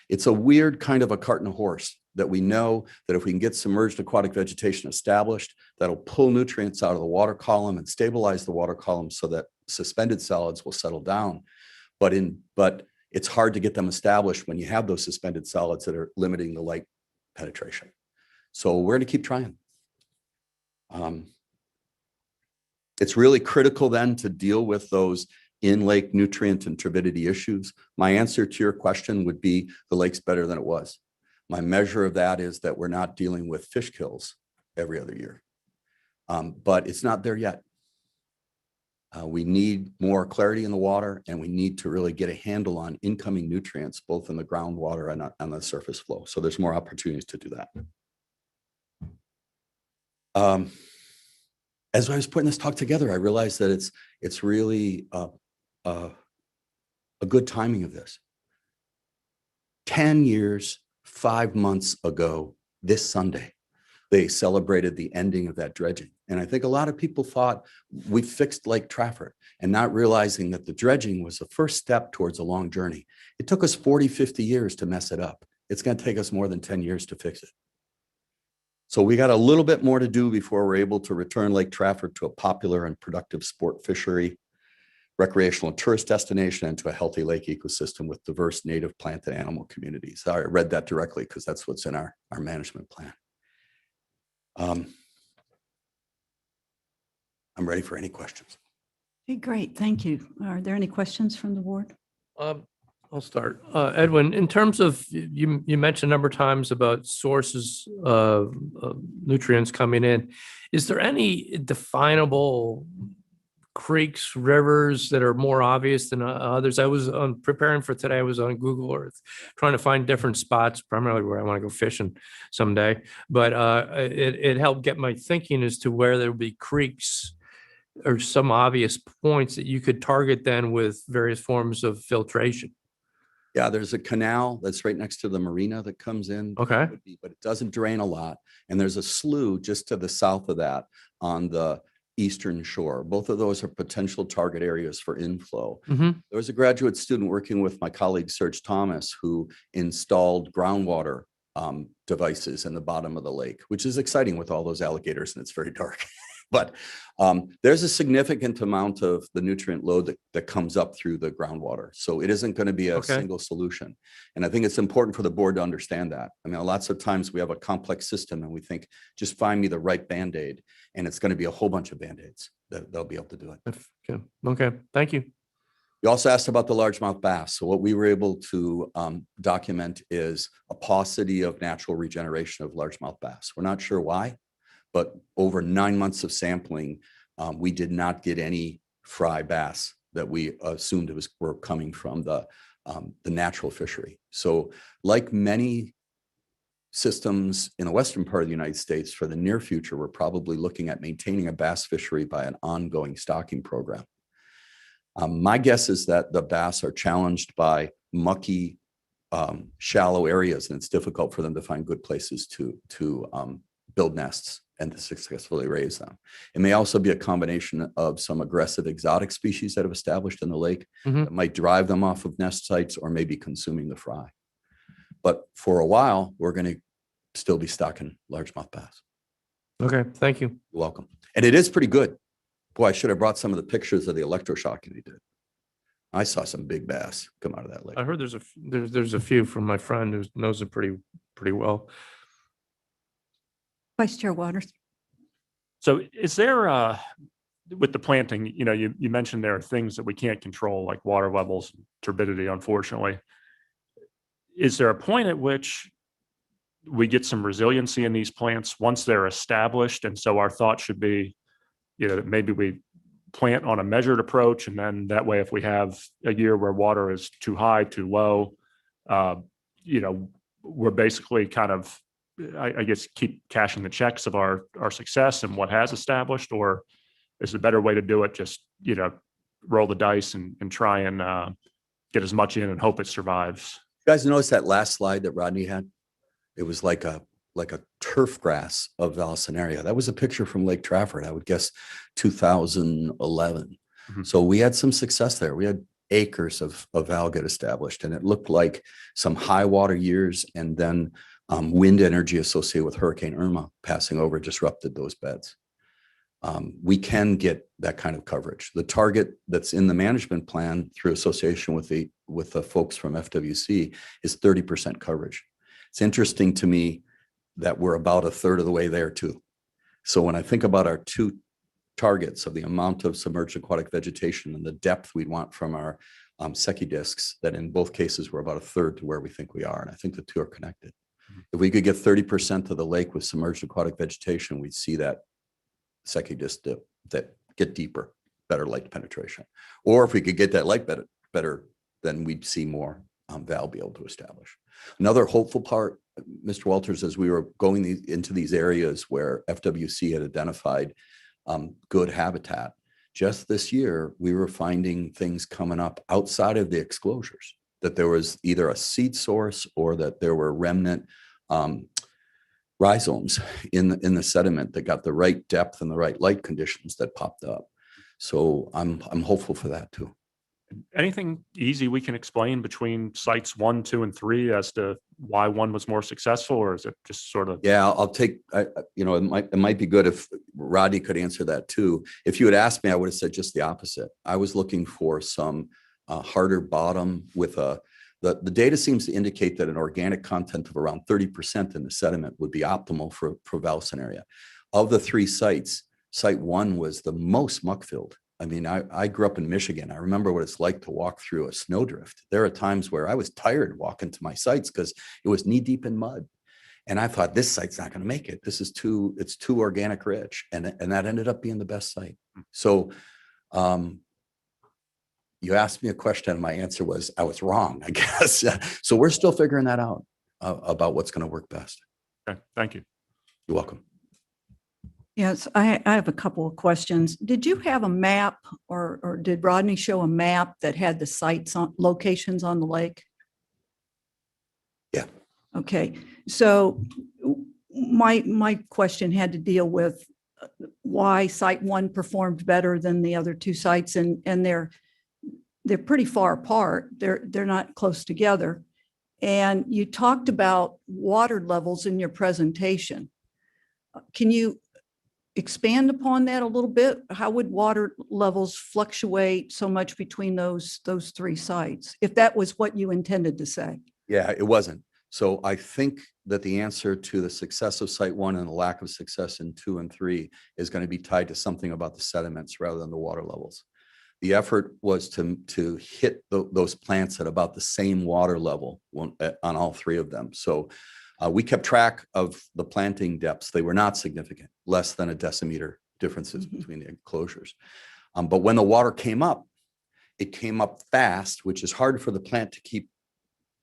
It's a weird kind of a cart and a horse that we know that if we can get submerged aquatic vegetation established, that'll pull nutrients out of the water column and stabilize the water column so that suspended solids will settle down. But it's hard to get them established when you have those suspended solids that are limiting the light penetration. So we're going to keep trying. It's really critical then to deal with those in-lake nutrient and turbidity issues. My answer to your question would be the lake's better than it was. My measure of that is that we're not dealing with fish kills every other year. But it's not there yet. We need more clarity in the water, and we need to really get a handle on incoming nutrients, both in the groundwater and on the surface flow. So there's more opportunities to do that. As I was putting this talk together, I realized that it's really a good timing of this. 10 years, 5 months ago, this Sunday, they celebrated the ending of that dredging. And I think a lot of people thought we fixed Lake Trafford, and not realizing that the dredging was the first step towards a long journey. It took us 40, 50 years to mess it up. It's going to take us more than 10 years to fix it. So we got a little bit more to do before we're able to return Lake Trafford to a popular and productive sport fishery, recreational and tourist destination, and to a healthy lake ecosystem with diverse native plant and animal communities. I read that directly because that's what's in our management plan. I'm ready for any questions. Okay, great. Thank you. Are there any questions from the board? I'll start. Edwin, in terms of, you mentioned a number of times about sources of nutrients coming in. Is there any definable creeks, rivers that are more obvious than others? I was preparing for today. I was on Google Earth trying to find different spots, primarily where I want to go fishing someday. But it helped get my thinking as to where there would be creeks or some obvious points that you could target then with various forms of filtration. Yeah, there's a canal that's right next to the marina that comes in. Okay. But it doesn't drain a lot. And there's a slough just to the south of that on the eastern shore. Both of those are potential target areas for inflow. Mm-hmm. There was a graduate student working with my colleague Serge Thomas who installed groundwater devices in the bottom of the lake, which is exciting with all those alligators and it's very dark. But there's a significant amount of the nutrient load that comes up through the groundwater. So it isn't going to be a single solution. And I think it's important for the board to understand that. I mean, lots of times we have a complex system and we think, just find me the right Band-Aid, and it's going to be a whole bunch of Band-Aids that they'll be able to do it. Okay, thank you. You also asked about the largemouth bass. So what we were able to document is a paucity of natural regeneration of largemouth bass. We're not sure why, but over 9 months of sampling, we did not get any fry bass that we assumed were coming from the natural fishery. So like many systems in the western part of the United States, for the near future, we're probably looking at maintaining a bass fishery by an ongoing stocking program. My guess is that the bass are challenged by mucky, shallow areas, and it's difficult for them to find good places to build nests and to successfully raise them. It may also be a combination of some aggressive exotic species that have established in the lake that might drive them off of nest sites or maybe consuming the fry. But for a while, we're going to still be stocking largemouth bass. Okay, thank you. You're welcome. And it is pretty good. Boy, I should have brought some of the pictures of the electroshocking they did. I saw some big bass come out of that lake. I heard there's a few from my friend who knows it pretty well. Vice Chair Waters. So is there with the planting, you mentioned there are things that we can't control, like water levels, turbidity, unfortunately. Is there a point at which we get some resiliency in these plants once they're established? And so our thought should be, that maybe we plant on a measured approach, and then that way, if we have a year where water is too high, too low, we're basically kind of, I guess, keep cashing the checks of our success and what has established, or is the better way to do it just, roll the dice and try and get as much in and hope it survives? You guys notice that last slide that Rodney had? It was like a turf grass of Valsenaria. That was a picture from Lake Trafford, I would guess 2011. Mhm. So we had some success there. We had acres of alga established, and it looked like some high water years, and then wind energy associated with Hurricane Irma passing over disrupted those beds. We can get that kind of coverage. The target that's in the management plan through association with the folks from FWC is 30% coverage. It's interesting to me that we're about a third of the way there too. So when I think about our two targets of the amount of submerged aquatic vegetation and the depth we'd want from our Secchi discs, that in both cases, we're about a third to where we think we are. And I think the two are connected. If we could get 30% of the lake with submerged aquatic vegetation, we'd see that Secchi disc that get deeper, better light penetration. Or if we could get that light better, then we'd see more valve be able to establish. Another hopeful part, Mr. Walters, as we were going into these areas where FWC had identified good habitat, just this year, we were finding things coming up outside of the exclosures, that there was either a seed source or that there were remnant rhizomes in the sediment that got the right depth and the right light conditions that popped up. So I'm hopeful for that too. Anything easy we can explain between sites 1, 2, and 3 as to why one was more successful, or is it just sort of? Yeah, I'll take, it might be good if Rodney could answer that too. If you had asked me, I would have said just the opposite. I was looking for some harder bottom with the data seems to indicate that an organic content of around 30% in the sediment would be optimal for Valsenaria. Of the 3 sites, site 1 was the most muck filled. I mean, I grew up in Michigan. I remember what it's like to walk through a snowdrift. There are times where I was tired walking to my sites because it was knee deep in mud. And I thought, this site's not going to make it. It's too organic rich. And that ended up being the best site. So you asked me a question and my answer was, I was wrong, I guess. So we're still figuring that out about what's going to work best. Okay, thank you. You're welcome. Yes, I have a couple of questions. Did you have a map or did Rodney show a map that had the sites locations on the lake? Yeah. Okay, so my question had to deal with why site 1 performed better than the other 2 sites, and they're pretty far apart. They're not close together. And you talked about water levels in your presentation. Can you expand upon that a little bit? How would water levels fluctuate so much between those 3 sites, if that was what you intended to say? Yeah, it wasn't. So I think that the answer to the success of site 1 and the lack of success in 2 and 3 is going to be tied to something about the sediments rather than the water levels. The effort was to hit those plants at about the same water level on all 3 of them. So we kept track of the planting depths. They were not significant, less than a decimeter differences between the enclosures. But when the water came up, it came up fast, which is hard for the plant to keep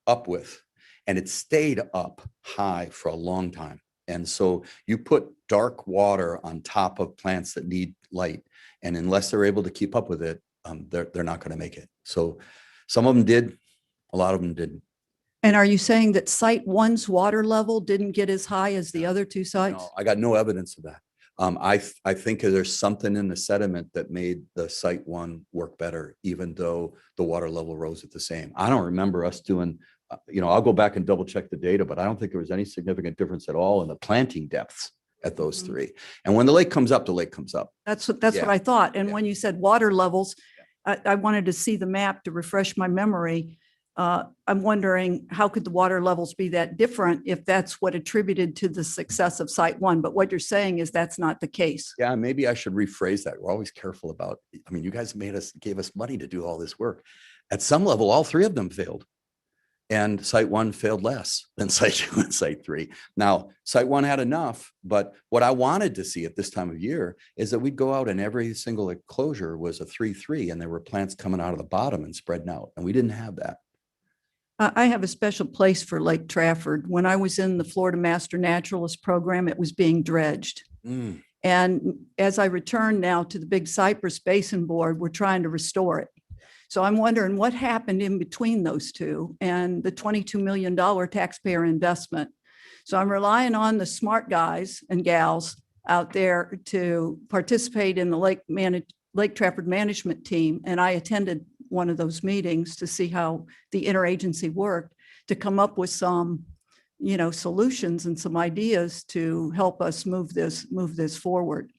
up with. And it stayed up high for a long time. And so you put dark water on top of plants that need light. And unless they're able to keep up with it, they're not going to make it. So some of them did, a lot of them didn't. And are you saying that site 1's water level didn't get as high as the other 2 sites? No, I got no evidence of that. I think there's something in the sediment that made the site 1 work better, even though the water level rose at the same. I don't remember us doing, I'll go back and double check the data, but I don't think there was any significant difference at all in the planting depths at those 3. And when the lake comes up, the lake comes up. That's what I thought. And when you said water levels, I wanted to see the map to refresh my memory. I'm wondering, how could the water levels be that different if that's what attributed to the success of Site 1? But what you're saying is that's not the case. Yeah, maybe I should rephrase that. We're always careful about, I mean, you guys gave us money to do all this work. At some level, all three of them failed. And Site 1 failed less than Site 2 and Site 3. Now, Site 1 had enough, but what I wanted to see at this time of year is that we'd go out and every single enclosure was a 3-3 and there were plants coming out of the bottom and spreading out. And we didn't have that. I have a special place for Lake Trafford. When I was in the Florida Master Naturalist Program, it was being dredged. Mm. And as I return now to the Big Cypress Basin Board, we're trying to restore it. So I'm wondering what happened in between those two and the $22 million taxpayer investment. So I'm relying on the smart guys and gals out there to participate in the Lake Trafford management team. And I attended one of those meetings to see how the interagency worked, to come up with some, solutions and some ideas to help us move this forward.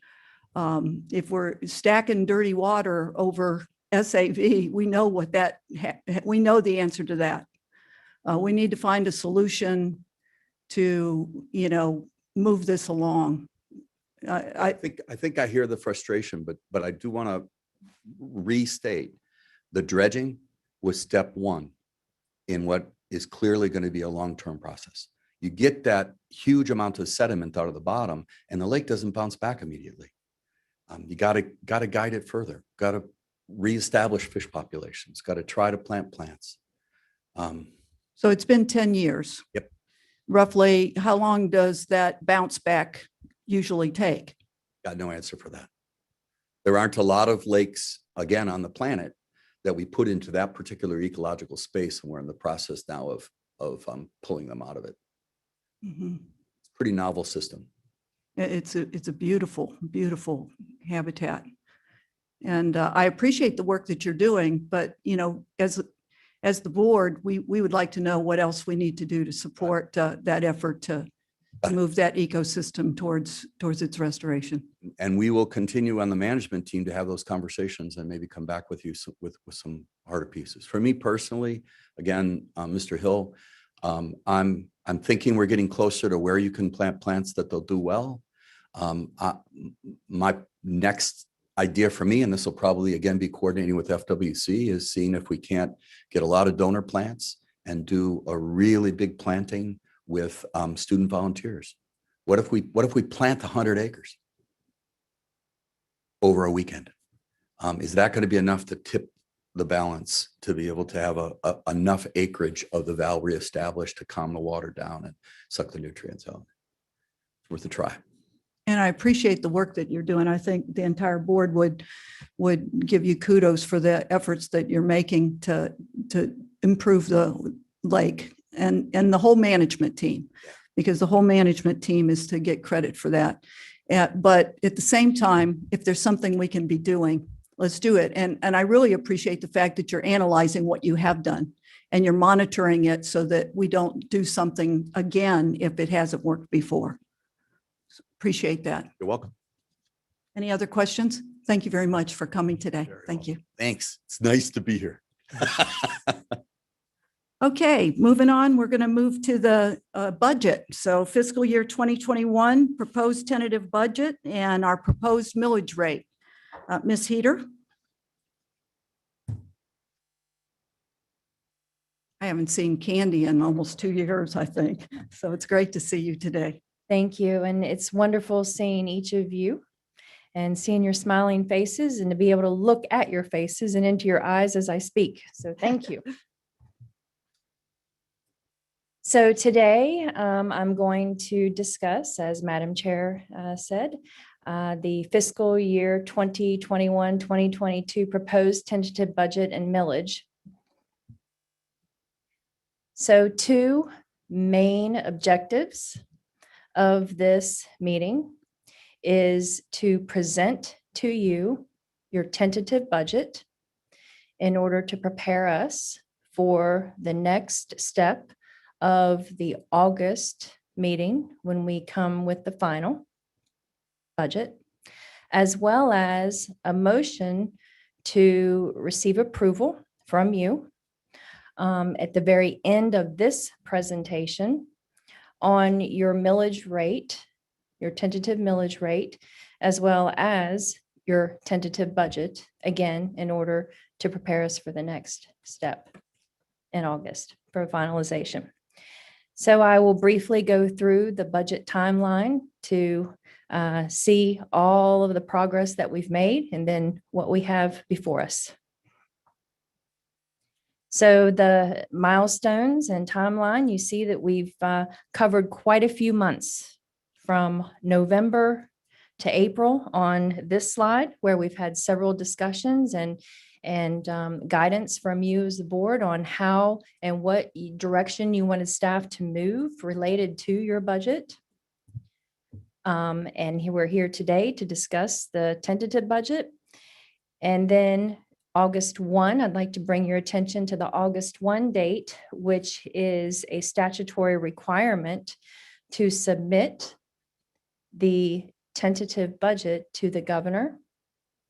If we're stacking dirty water over SAV, we know we know the answer to that. We need to find a solution to, move this along. I think I hear the frustration, but I do want to restate the dredging was step one in what is clearly going to be a long-term process. You get that huge amount of sediment out of the bottom and the lake doesn't bounce back immediately. You got to guide it further, got to reestablish fish populations, got to try to plant plants. So it's been 10 years. Yep. Roughly, how long does that bounce back usually take? Got no answer for that. There aren't a lot of lakes, again, on the planet that we put into that particular ecological space, and we're in the process now of pulling them out of it. Mm-hmm. It's a pretty novel system. It's a beautiful, beautiful habitat. And I appreciate the work that you're doing, but, as the board, we would like to know what else we need to do to support that effort to move that ecosystem towards its restoration. And we will continue on the management team to have those conversations and maybe come back with you with some harder pieces. For me personally, again, Mr. Hill, I'm thinking we're getting closer to where you can plant plants that they'll do well. My next idea for me, and this will probably again be coordinating with FWC, is seeing if we can't get a lot of donor plants and do a really big planting with student volunteers. What if we plant 100 acres over a weekend? Is that going to be enough to tip the balance to be able to have enough acreage of the valve reestablished to calm the water down and suck the nutrients out? It's worth a try. And I appreciate the work that you're doing. I think the entire board would give you kudos for the efforts that you're making to improve the lake and the whole management team, because the whole management team is to get credit for that. But at the same time, if there's something we can be doing, let's do it. And I really appreciate the fact that you're analyzing what you have done and you're monitoring it so that we don't do something again if it hasn't worked before. So appreciate that. You're welcome. Any other questions? Thank you very much for coming today. Very Thank you. Thanks. It's nice to be here. Okay, moving on, we're going to move to the budget. So fiscal year 2021 proposed tentative budget and our proposed millage rate. Ms. Heater? I haven't seen Candy in almost 2 years, I think. So it's great to see you today. Thank you. And it's wonderful seeing each of you and seeing your smiling faces and to be able to look at your faces and into your eyes as I speak. So thank you. So today I'm going to discuss, as Madam Chair said, the fiscal year 2021-2022 proposed tentative budget and millage. So two main objectives of this meeting is to present to you your tentative budget in order to prepare us for the next step of the August meeting when we come with the final budget, as well as a motion to receive approval from you at the very end of this presentation on your millage rate, your tentative millage rate, as well as your tentative budget, again, in order to prepare us for the next step in August for finalization. So I will briefly go through the budget timeline to see all of the progress that we've made and then what we have before us. So the milestones and timeline, you see that we've covered quite a few months from November to April on this slide, where we've had several discussions and guidance from you as the board on how and what direction you wanted staff to move related to your budget. And we're here today to discuss the tentative budget. And then August 1, I'd like to bring your attention to the August 1 date, which is a statutory requirement to submit the tentative budget to the governor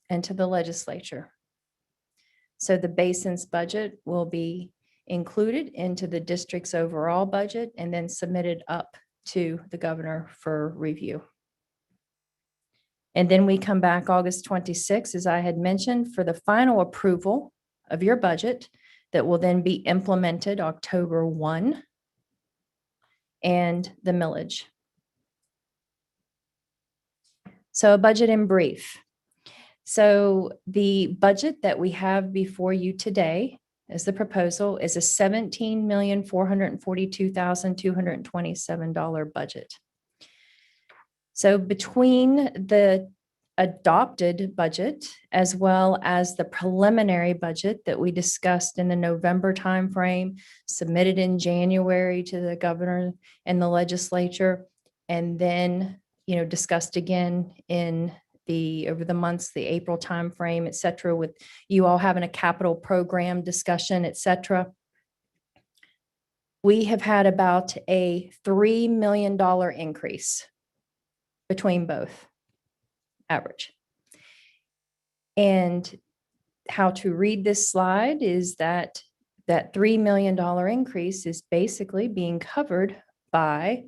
and to the legislature. So the Basin's budget will be included into the district's overall budget and then submitted up to the governor for review. And then we come back August 26, as I had mentioned, for the final approval of your budget that will then be implemented October 1 and the millage. So a budget in brief. So the budget that we have before you today as the proposal is a $17,442,227 budget. So between the adopted budget as well as the preliminary budget that we discussed in the November timeframe, submitted in January to the governor and the legislature, and then discussed again in over the months, the April timeframe, et cetera, with you all having a capital program discussion, et cetera. We have had about a $3 million increase between both, average. And how to read this slide is that $3 million increase is basically being covered by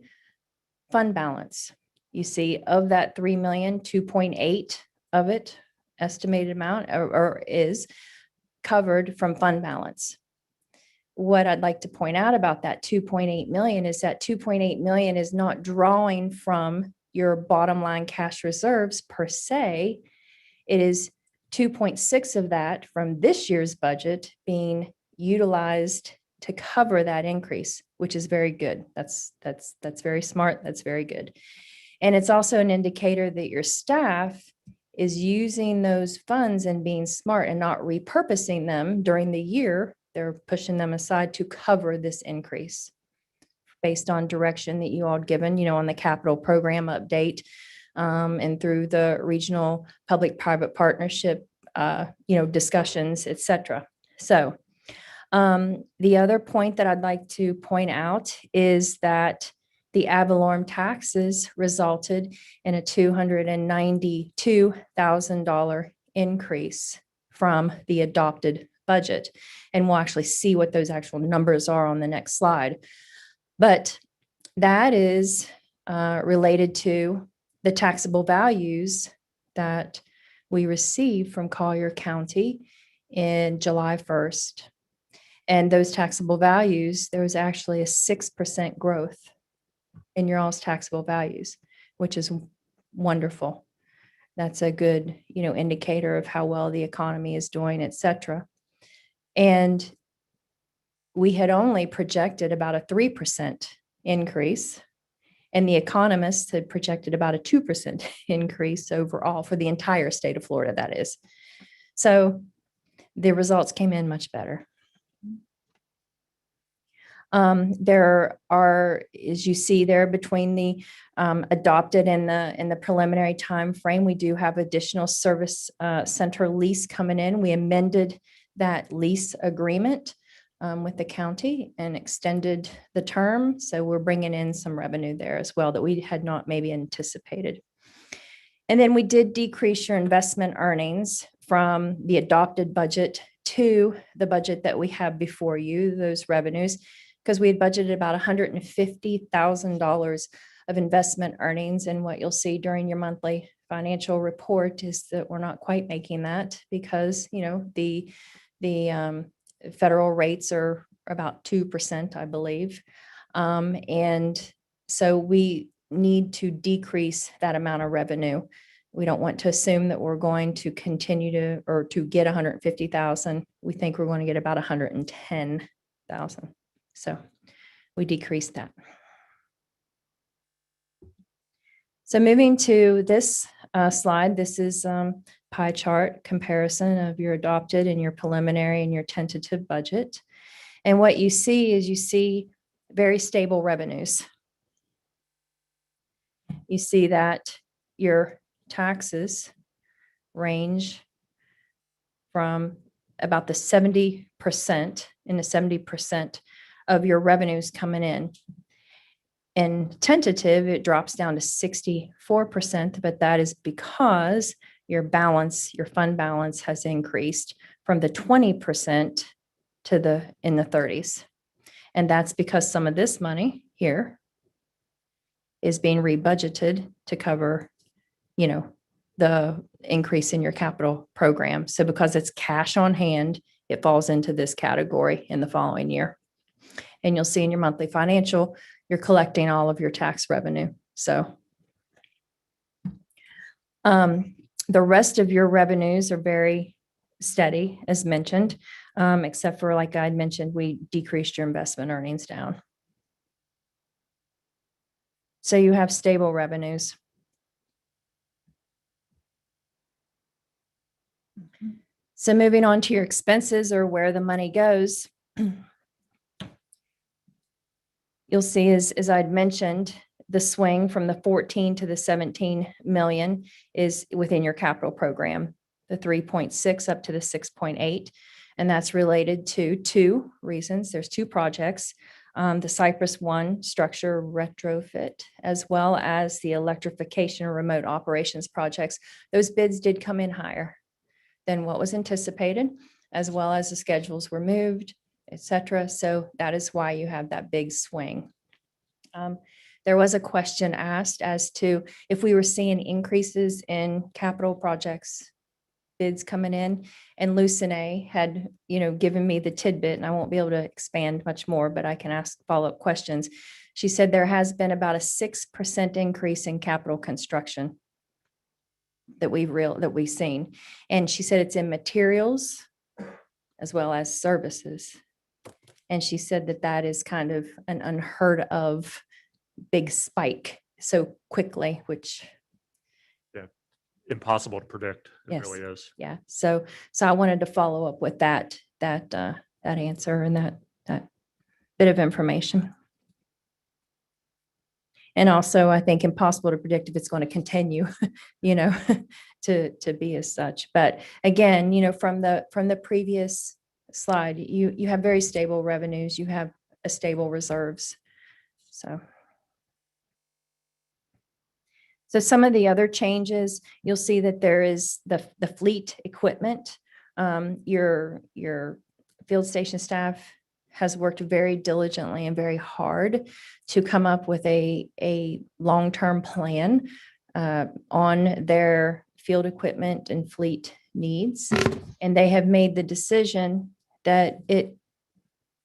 fund balance. You see, of that 3 million, 2.8 of it, estimated amount, or is covered from fund balance. What I'd like to point out about that 2.8 million is that 2.8 million is not drawing from your bottom line cash reserves per se. It is 2.6 of that from this year's budget being utilized to cover that increase, which is very good. That's very smart. That's very good. And it's also an indicator that your staff is using those funds and being smart and not repurposing them during the year. They're pushing them aside to cover this increase based on direction that you all given, on the capital program update and through the regional public-private partnership, discussions, et cetera. So the other point that I'd like to point out is that the ad valorem taxes resulted in a $292,000 increase from the adopted budget. And we'll actually see what those actual numbers are on the next slide. But that is related to the taxable values that we received from Collier County in July 1st. And those taxable values, there was actually a 6% growth in your all's taxable values, which is wonderful. That's a good, indicator of how well the economy is doing, et cetera. And we had only projected about a 3% increase, and the economists had projected about a 2% increase overall for the entire state of Florida, that is. So the results came in much better. There are, as you see there, between the adopted and the preliminary time frame, we do have additional service center lease coming in. We amended that lease agreement with the county and extended the term. So we're bringing in some revenue there as well that we had not maybe anticipated. And then we did decrease your investment earnings from the adopted budget to the budget that we have before you, those revenues, because we had budgeted about $150,000 of investment earnings. And what you'll see during your monthly financial report is that we're not quite making that because, the federal rates are about 2%, I believe. And so we need to decrease that amount of revenue. We don't want to assume that we're going to continue to get 150,000. We think we're going to get about 110,000. So we decreased that. So moving to this slide, this is pie chart comparison of your adopted and your preliminary and your tentative budget. And what you see very stable revenues. You see that your taxes range from about the 70% in the 70% of your revenues coming in. In tentative, it drops down to 64%, but that is because your fund balance has increased from the 20% to in the 30s. And that's because some of this money here is being rebudgeted to cover, the increase in your capital program. So because it's cash on hand, it falls into this category in the following year. And you'll see in your monthly financial, you're collecting all of your tax revenue. So the rest of your revenues are very steady, as mentioned, except for, like I mentioned, we decreased your investment earnings down. So you have stable revenues. So moving on to your expenses, or where the money goes, you'll see, as I'd mentioned, the swing from the 14 to the 17 million is within your capital program, the 3.6 up to the 6.8. And that's related to two reasons. There's two projects, the Cypress 1 structure retrofit, as well as the electrification or remote operations projects. Those bids did come in higher than what was anticipated, as well as the schedules were moved, etc. So that is why you have that big swing. There was a question asked as to if we were seeing increases in capital projects bids coming in, and Lucine had, given me the tidbit, and I won't be able to expand much more, but I can ask follow-up questions. She said there has been about a 6% increase in capital construction that we've seen. And she said it's in materials as well as services. And she said that is kind of an unheard of big spike so quickly, which impossible to predict. It Yes. really is. Yeah. So I wanted to follow up with that answer and that bit of information. And also, I think impossible to predict if it's going to continue, to be as such. But again, from the previous slide, you have very stable revenues. You have a stable reserves. So some of the other changes, you'll see that there is the fleet equipment. Your field station staff has worked very diligently and very hard to come up with a long-term plan on their field equipment and fleet needs. And they have made the decision that it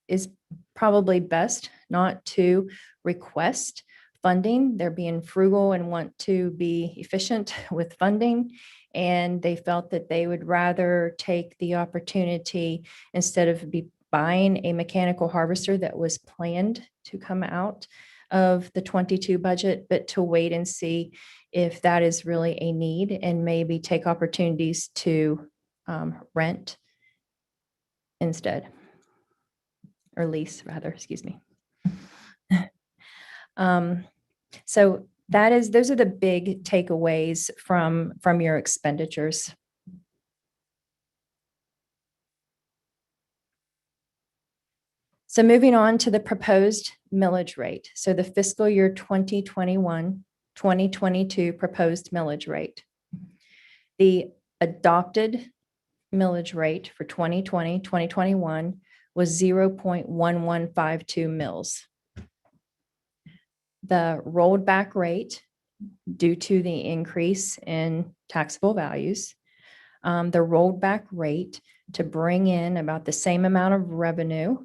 is probably best not to request funding. They're being frugal and want to be efficient with funding. And they felt that they would rather take the opportunity, instead of buying a mechanical harvester that was planned to come out of the 22 budget, but to wait and see if that is really a need, and maybe take opportunities to rent instead, or lease rather, excuse me. So those are the big takeaways from your expenditures. So moving on to the proposed millage rate. So the fiscal year 2021-2022 proposed millage rate. The adopted millage rate for 2020, 2021 was 0.1152 mils. The rolled back rate, due to the increase in taxable values, the rolled back rate to bring in about the same amount of revenue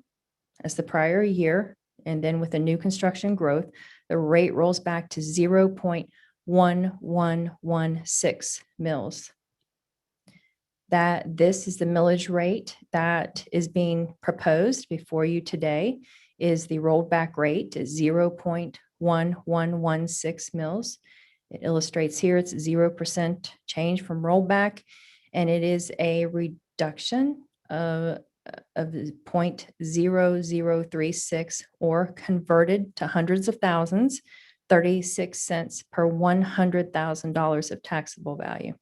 as the prior year, and then with the new construction growth, the rate rolls back to 0.1116 mils. That this is the millage rate that is being proposed before you today is the rolled back rate is 0.1116 mils. It illustrates here it's 0% change from rollback, and it is a reduction of 0.0036, or converted to hundreds of thousands, 36 cents per $100,000 of taxable value.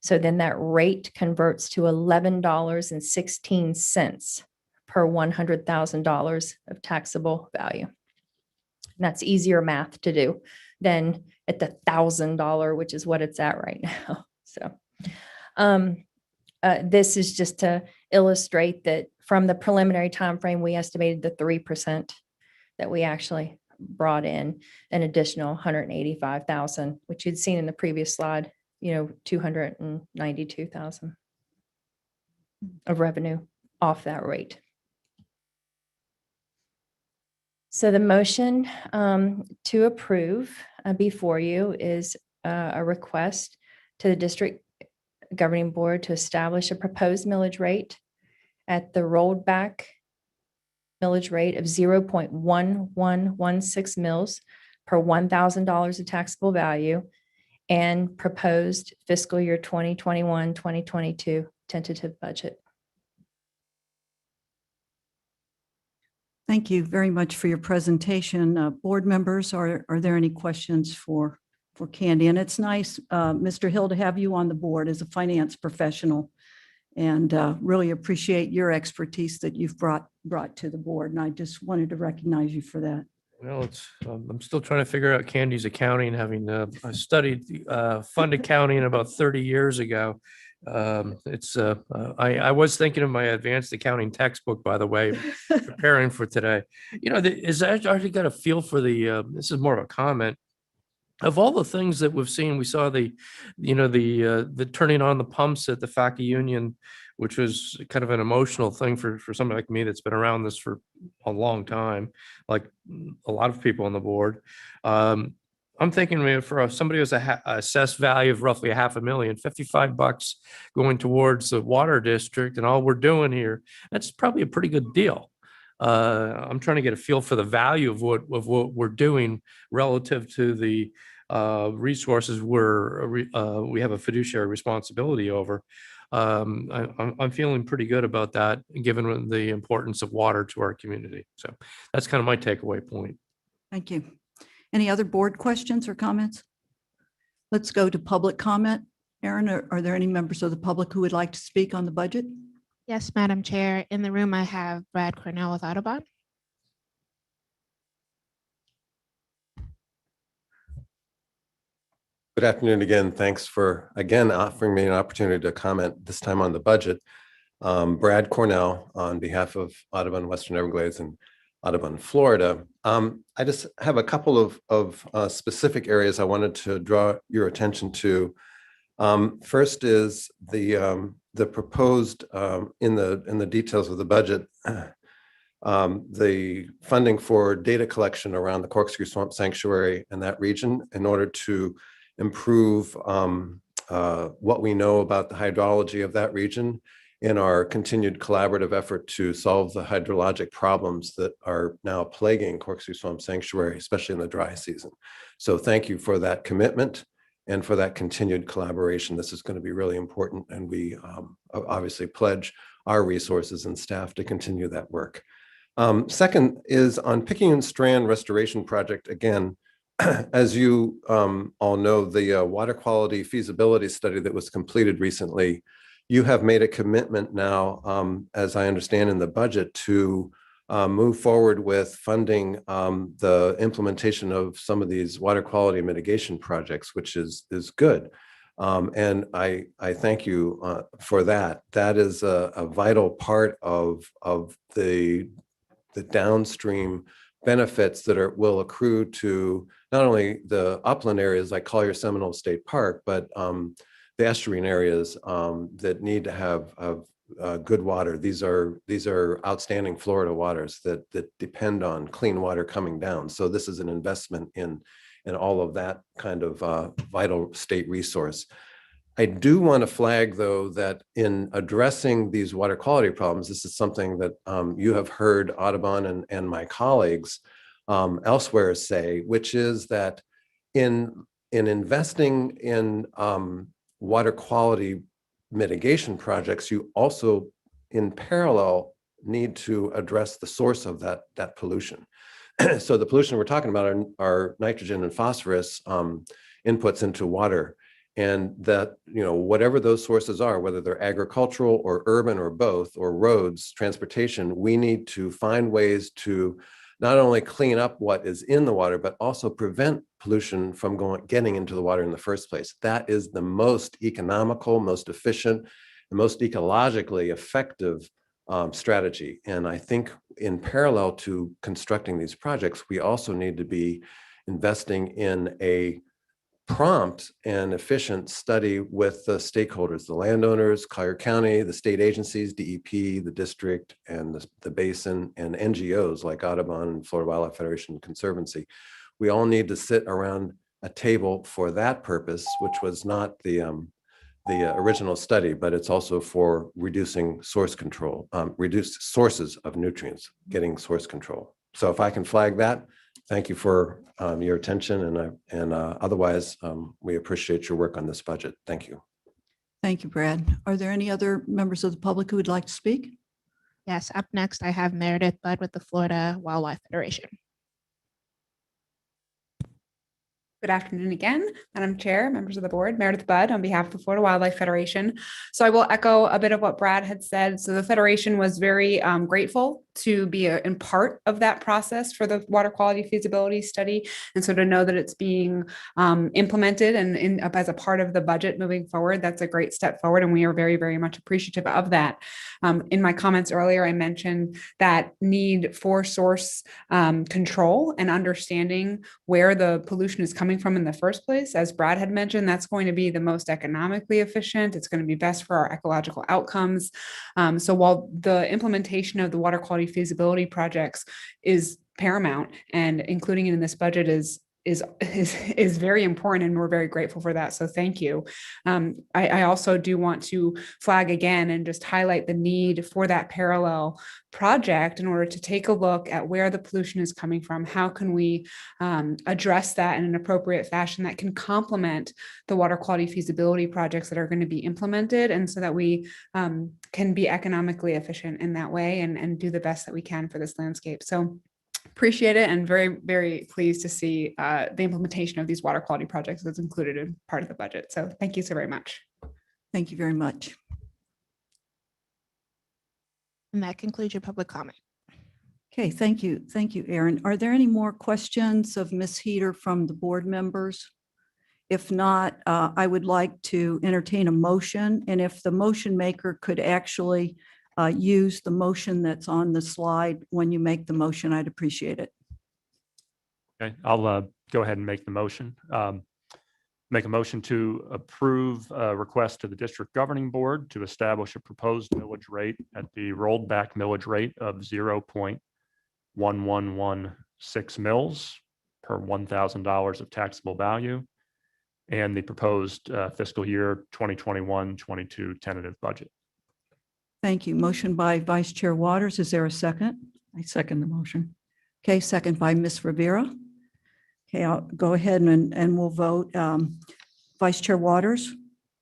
So then that rate converts to $11.16 per $100,000 of taxable value. And that's easier math to do than at the $1,000, which is what it's at right now. So this is just to illustrate that from the preliminary timeframe, we estimated the 3% that we actually brought in an additional 185,000, which you'd seen in the previous slide, 292,000 of revenue off that rate. So the motion to approve before you is a request to the district governing board to establish a proposed millage rate at the rolled back millage rate of 0.1116 mils per $1,000 of taxable value, and proposed fiscal year 2021, 2022 tentative budget. Thank you very much for your presentation. Board members, are there any questions for Candy? And it's nice, Mr. Hill, to have you on the board as a finance professional, and really appreciate your expertise that you've brought to the board. And I just wanted to recognize you for that. Well, I'm still trying to figure out Candy's accounting, having I studied fund accounting about 30 years ago. I was thinking of my advanced accounting textbook, by the way, preparing for today. Is I already got a feel for this is more of a comment. Of all the things that we've seen, we saw the turning on the pumps at the FACA Union, which was kind of an emotional thing for somebody like me that's been around this for a long time, like a lot of people on the board. I'm thinking for somebody who's assessed value of roughly $500,000, $55 going towards the water district, and all we're doing here, that's probably a pretty good deal. I'm trying to get a feel for the value of what we're doing relative to the resources we have a fiduciary responsibility over. I'm feeling pretty good about that, given the importance of water to our community. So that's kind of my takeaway point. Thank you. Any other board questions or comments? Let's go to public comment. Erin, are there any members of the public who would like to speak on the budget? Yes, Madam Chair. In the room, I have Brad Cornell with Audubon. Good afternoon again. Thanks for again offering me an opportunity to comment, this time on the budget. Brad Cornell on behalf of Audubon Western Everglades and Audubon, Florida. I just have a couple of specific areas I wanted to draw your attention to. First is the proposed in the details of the budget, the funding for data collection around the Corkscrew Swamp Sanctuary and that region in order to improve what we know about the hydrology of that region in our continued collaborative effort to solve the hydrologic problems that are now plaguing Corkscrew Swamp Sanctuary, especially in the dry season. So thank you for that commitment and for that continued collaboration. This is going to be really important, and we obviously pledge our resources and staff to continue that work. Second is on Picayune Strand Restoration Project. Again, as you all know, the water quality feasibility study that was completed recently, you have made a commitment now, as I understand in the budget, to move forward with funding the implementation of some of these water quality mitigation projects, which is good. And I thank you for that. That is a vital part of the downstream benefits that will accrue to not only the upland areas like Collier Seminole State Park, but the estuarine areas that need to have good water. These are outstanding Florida waters that depend on clean water coming down. So this is an investment in all of that kind of vital state resource. I do want to flag, though, that in addressing these water quality problems, this is something that you have heard Audubon and my colleagues elsewhere say, which is that in investing in water quality mitigation projects, you also, in parallel, need to address the source of that pollution. So the pollution we're talking about are nitrogen and phosphorus inputs into water. And that, whatever those sources are, whether they're agricultural or urban or both, or roads, transportation, we need to find ways to not only clean up what is in the water, but also prevent pollution from getting into the water in the first place. That is the most economical, most efficient, and most ecologically effective strategy. And I think in parallel to constructing these projects, we also need to be investing in a prompt and efficient study with the stakeholders, the landowners, Collier County, the state agencies, DEP, the district, and the Basin, and NGOs like Audubon and Florida Wildlife Federation Conservancy. We all need to sit around a table for that purpose, which was not the original study, but it's also for reducing source control, reduced sources of nutrients, getting source control. So if I can flag that, thank you for your attention, and otherwise, we appreciate your work on this budget. Thank you. Thank you, Brad. Are there any other members of the public who would like to speak? Yes, up next, I have Meredith Budd with the Florida Wildlife Federation. Good afternoon again, Madam Chair, members of the board, Meredith Budd on behalf of the Florida Wildlife Federation. So I will echo a bit of what Brad had said. So the Federation was very grateful to be in part of that process for the water quality feasibility study. And so to know that it's being implemented and as a part of the budget moving forward, that's a great step forward. And we are very, very much appreciative of that. In my comments earlier, I mentioned that need for source control and understanding where the pollution is coming from in the first place. As Brad had mentioned, that's going to be the most economically efficient. It's going to be best for our ecological outcomes. So while the implementation of the water quality feasibility projects is paramount, and including it in this budget is very important, and we're very grateful for that. So thank you. I also do want to flag again and just highlight the need for that parallel project in order to take a look at where the pollution is coming from. How can we address that in an appropriate fashion that can complement the water quality feasibility projects that are going to be implemented, and so that we can be economically efficient in that way and do the best that we can for this landscape. So appreciate it, and very, very pleased to see the implementation of these water quality projects that's included in part of the budget. So thank you so very much. Thank you very much. And that concludes your public comment. Okay, thank you. Thank you, Erin. Are there any more questions of Ms. Heater from the board members? If not, I would like to entertain a motion, and if the motion maker could actually use the motion that's on the slide when you make the motion, I'd appreciate it. Okay, I'll go ahead and make the motion. Make a motion to approve a request to the district governing board to establish a proposed millage rate at the rolled back millage rate of 0.1116 mils per $1,000 of taxable value, and the proposed fiscal year 2021-22 tentative budget. Thank you. Motion by Vice Chair Waters. Is there a second? I second the motion. Okay, second by Ms. Rivera. Okay, I'll go ahead and we'll vote. Vice Chair Waters,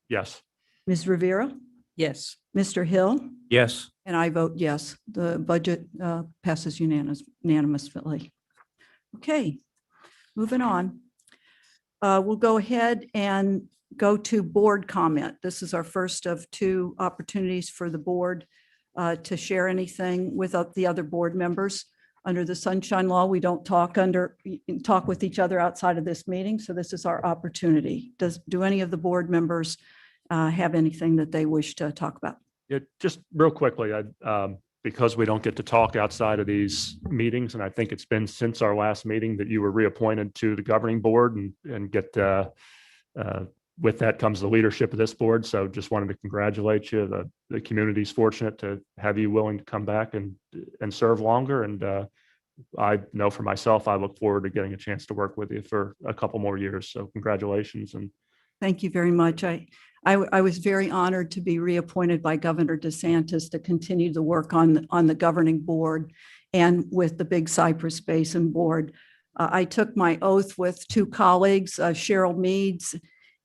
Yes. Ms. Rivera, Yes. Mr. Hill, Yes. and I vote yes. The budget passes unanimously. Okay, moving on. We'll go ahead and go to board comment. This is our first of two opportunities for the board to share anything with the other board members. Under the Sunshine Law, we don't talk with each other outside of this meeting, so this is our opportunity. Do any of the board members have anything that they wish to talk about? Yeah, just real quickly, because we don't get to talk outside of these meetings, and I think it's been since our last meeting that you were reappointed to the governing board and get with that comes the leadership of this board. So just wanted to congratulate you. The community's fortunate to have you willing to come back and serve longer. And I know for myself, I look forward to getting a chance to work with you for a couple more years. So congratulations. And thank you very much. I was very honored to be reappointed by Governor DeSantis to continue the work on the governing board and with the Big Cypress Basin Board. I took my oath with two colleagues, Cheryl Meads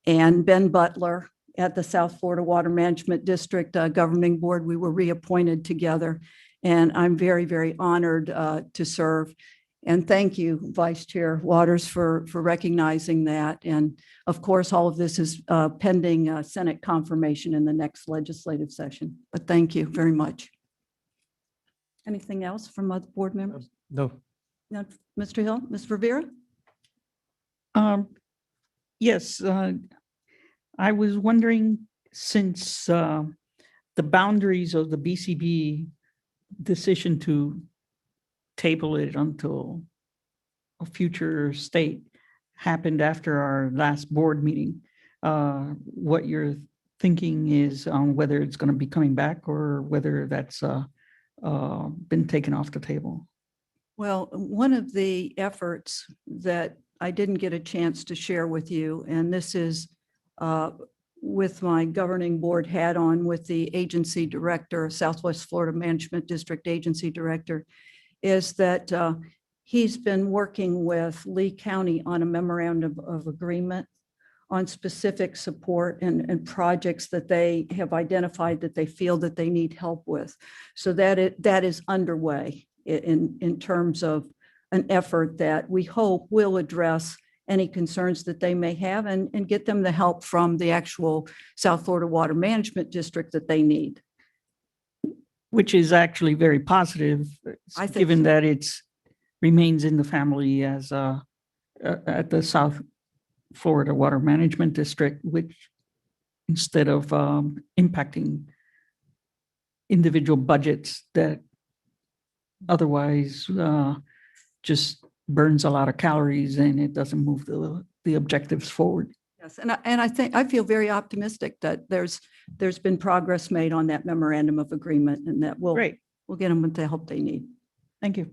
and Ben Butler at the South Florida Water Management District Governing Board. We were reappointed together, and I'm very, very honored to serve. And thank you, Vice Chair Waters, for recognizing that. And of course, all of this is pending Senate confirmation in the next legislative session. But thank you very much. Anything else from other board members? No. No, Mr. Hill, Ms. Rivera? Yes, I was wondering, since the boundaries of the BCB decision to table it until a future state happened after our last board meeting, what your thinking is on whether it's going to be coming back or whether that's been taken off the table. Well, one of the efforts that I didn't get a chance to share with you, and this is with my governing board hat on with the agency director, Southwest Florida Management District Agency Director, is that he's been working with Lee County on a memorandum of agreement on specific support and projects that they have identified that they feel that they need help with. So that is underway in terms of an effort that we hope will address any concerns that they may have and get them the help from the actual South Florida Water Management District that they need. Which is actually very positive, given that it's remains in the family as at the South Florida Water Management District, which instead of impacting individual budgets that otherwise just burns a lot of calories and it doesn't move the objectives forward. Yes, and I feel very optimistic that there's been progress made on that memorandum of agreement, and that we'll get them with the help they need. Thank you.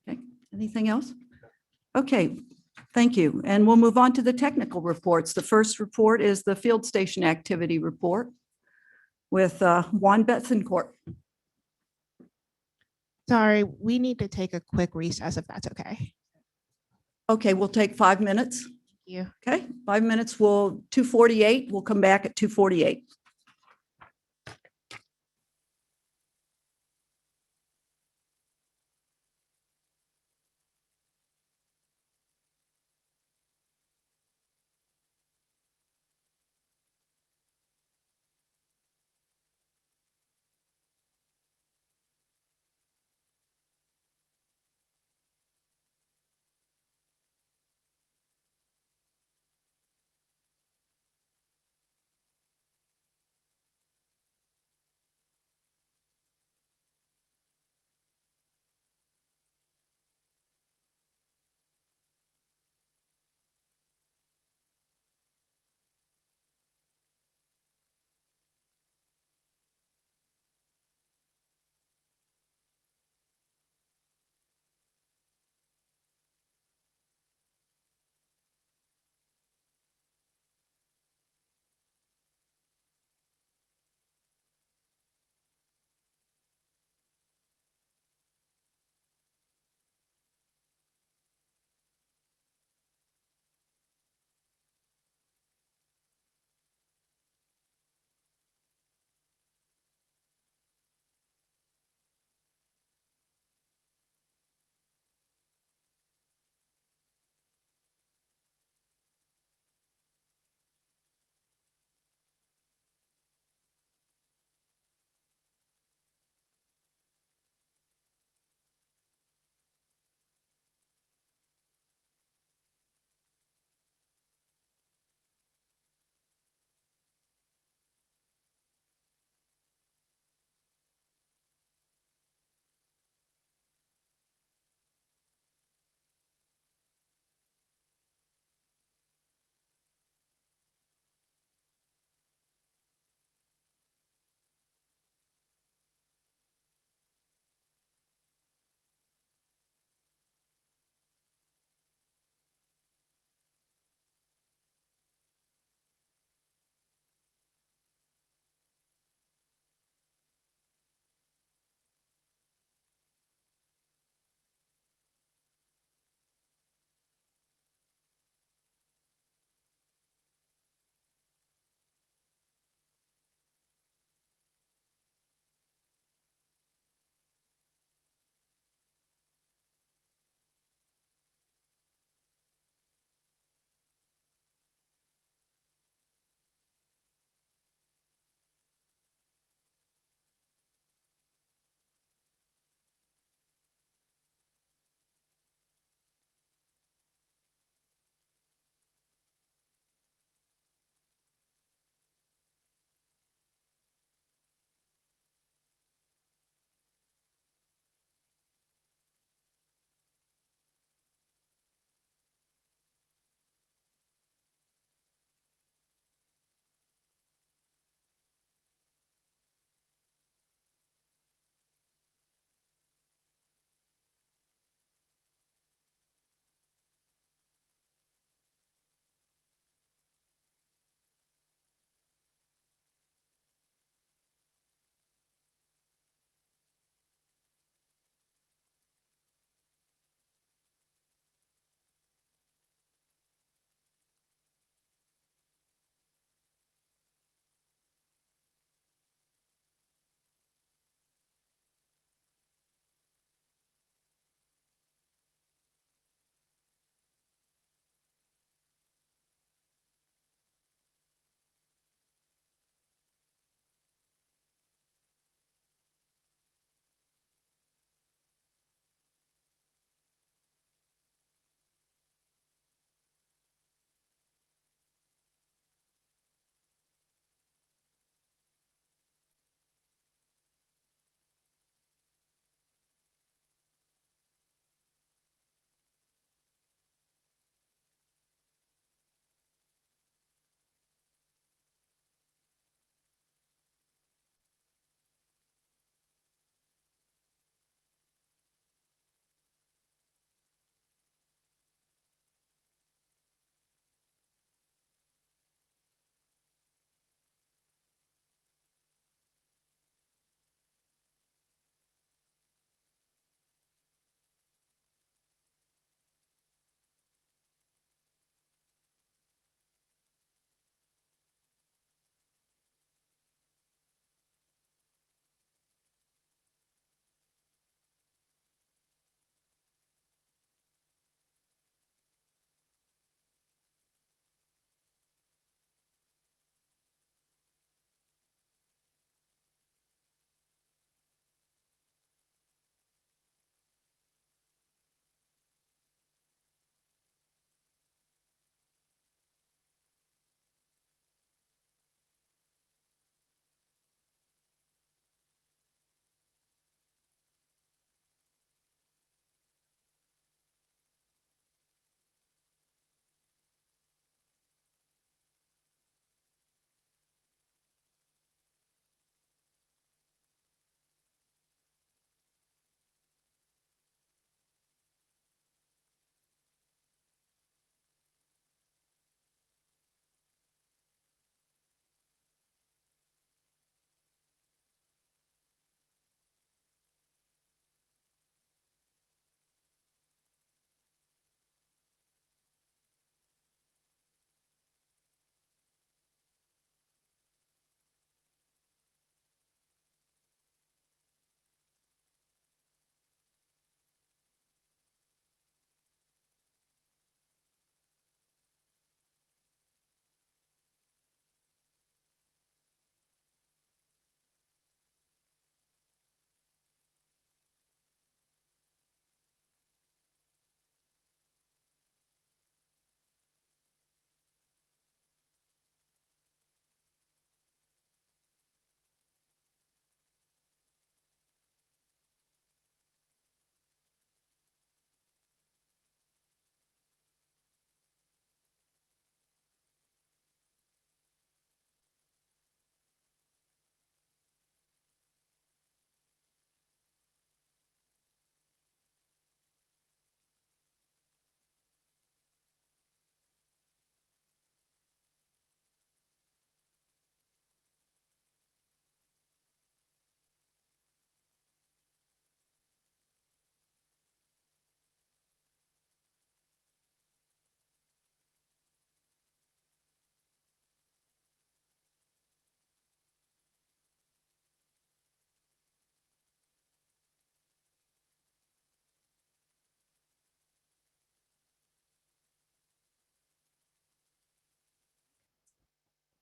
Okay, anything else? Okay, thank you. And we'll move on to the technical reports. The first report is the field station activity report with Juan Bethencourt. Sorry, we need to take a quick recess if that's okay. Okay, we'll take 5 minutes. Thank you. Okay, 5 minutes. 2:48. We'll come back at 2:48.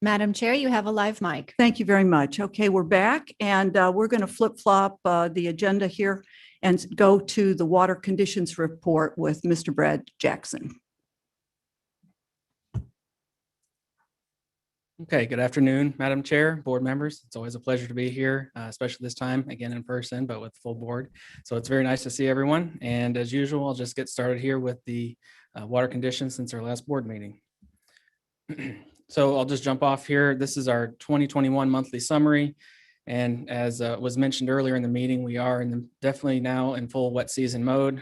Madam Chair, you have a live mic. Thank you very much. Okay, we're back and we're going to flip-flop the agenda here and go to the water conditions report with Mr. Brad Jackson. Okay, good afternoon, Madam Chair, board members. It's always a pleasure to be here, especially this time, again in person, but with full board. So it's very nice to see everyone. And as usual, I'll just get started here with the water conditions since our last board meeting. So I'll just jump off here. This is our 2021 monthly summary. And as was mentioned earlier in the meeting, we are definitely now in full wet season mode.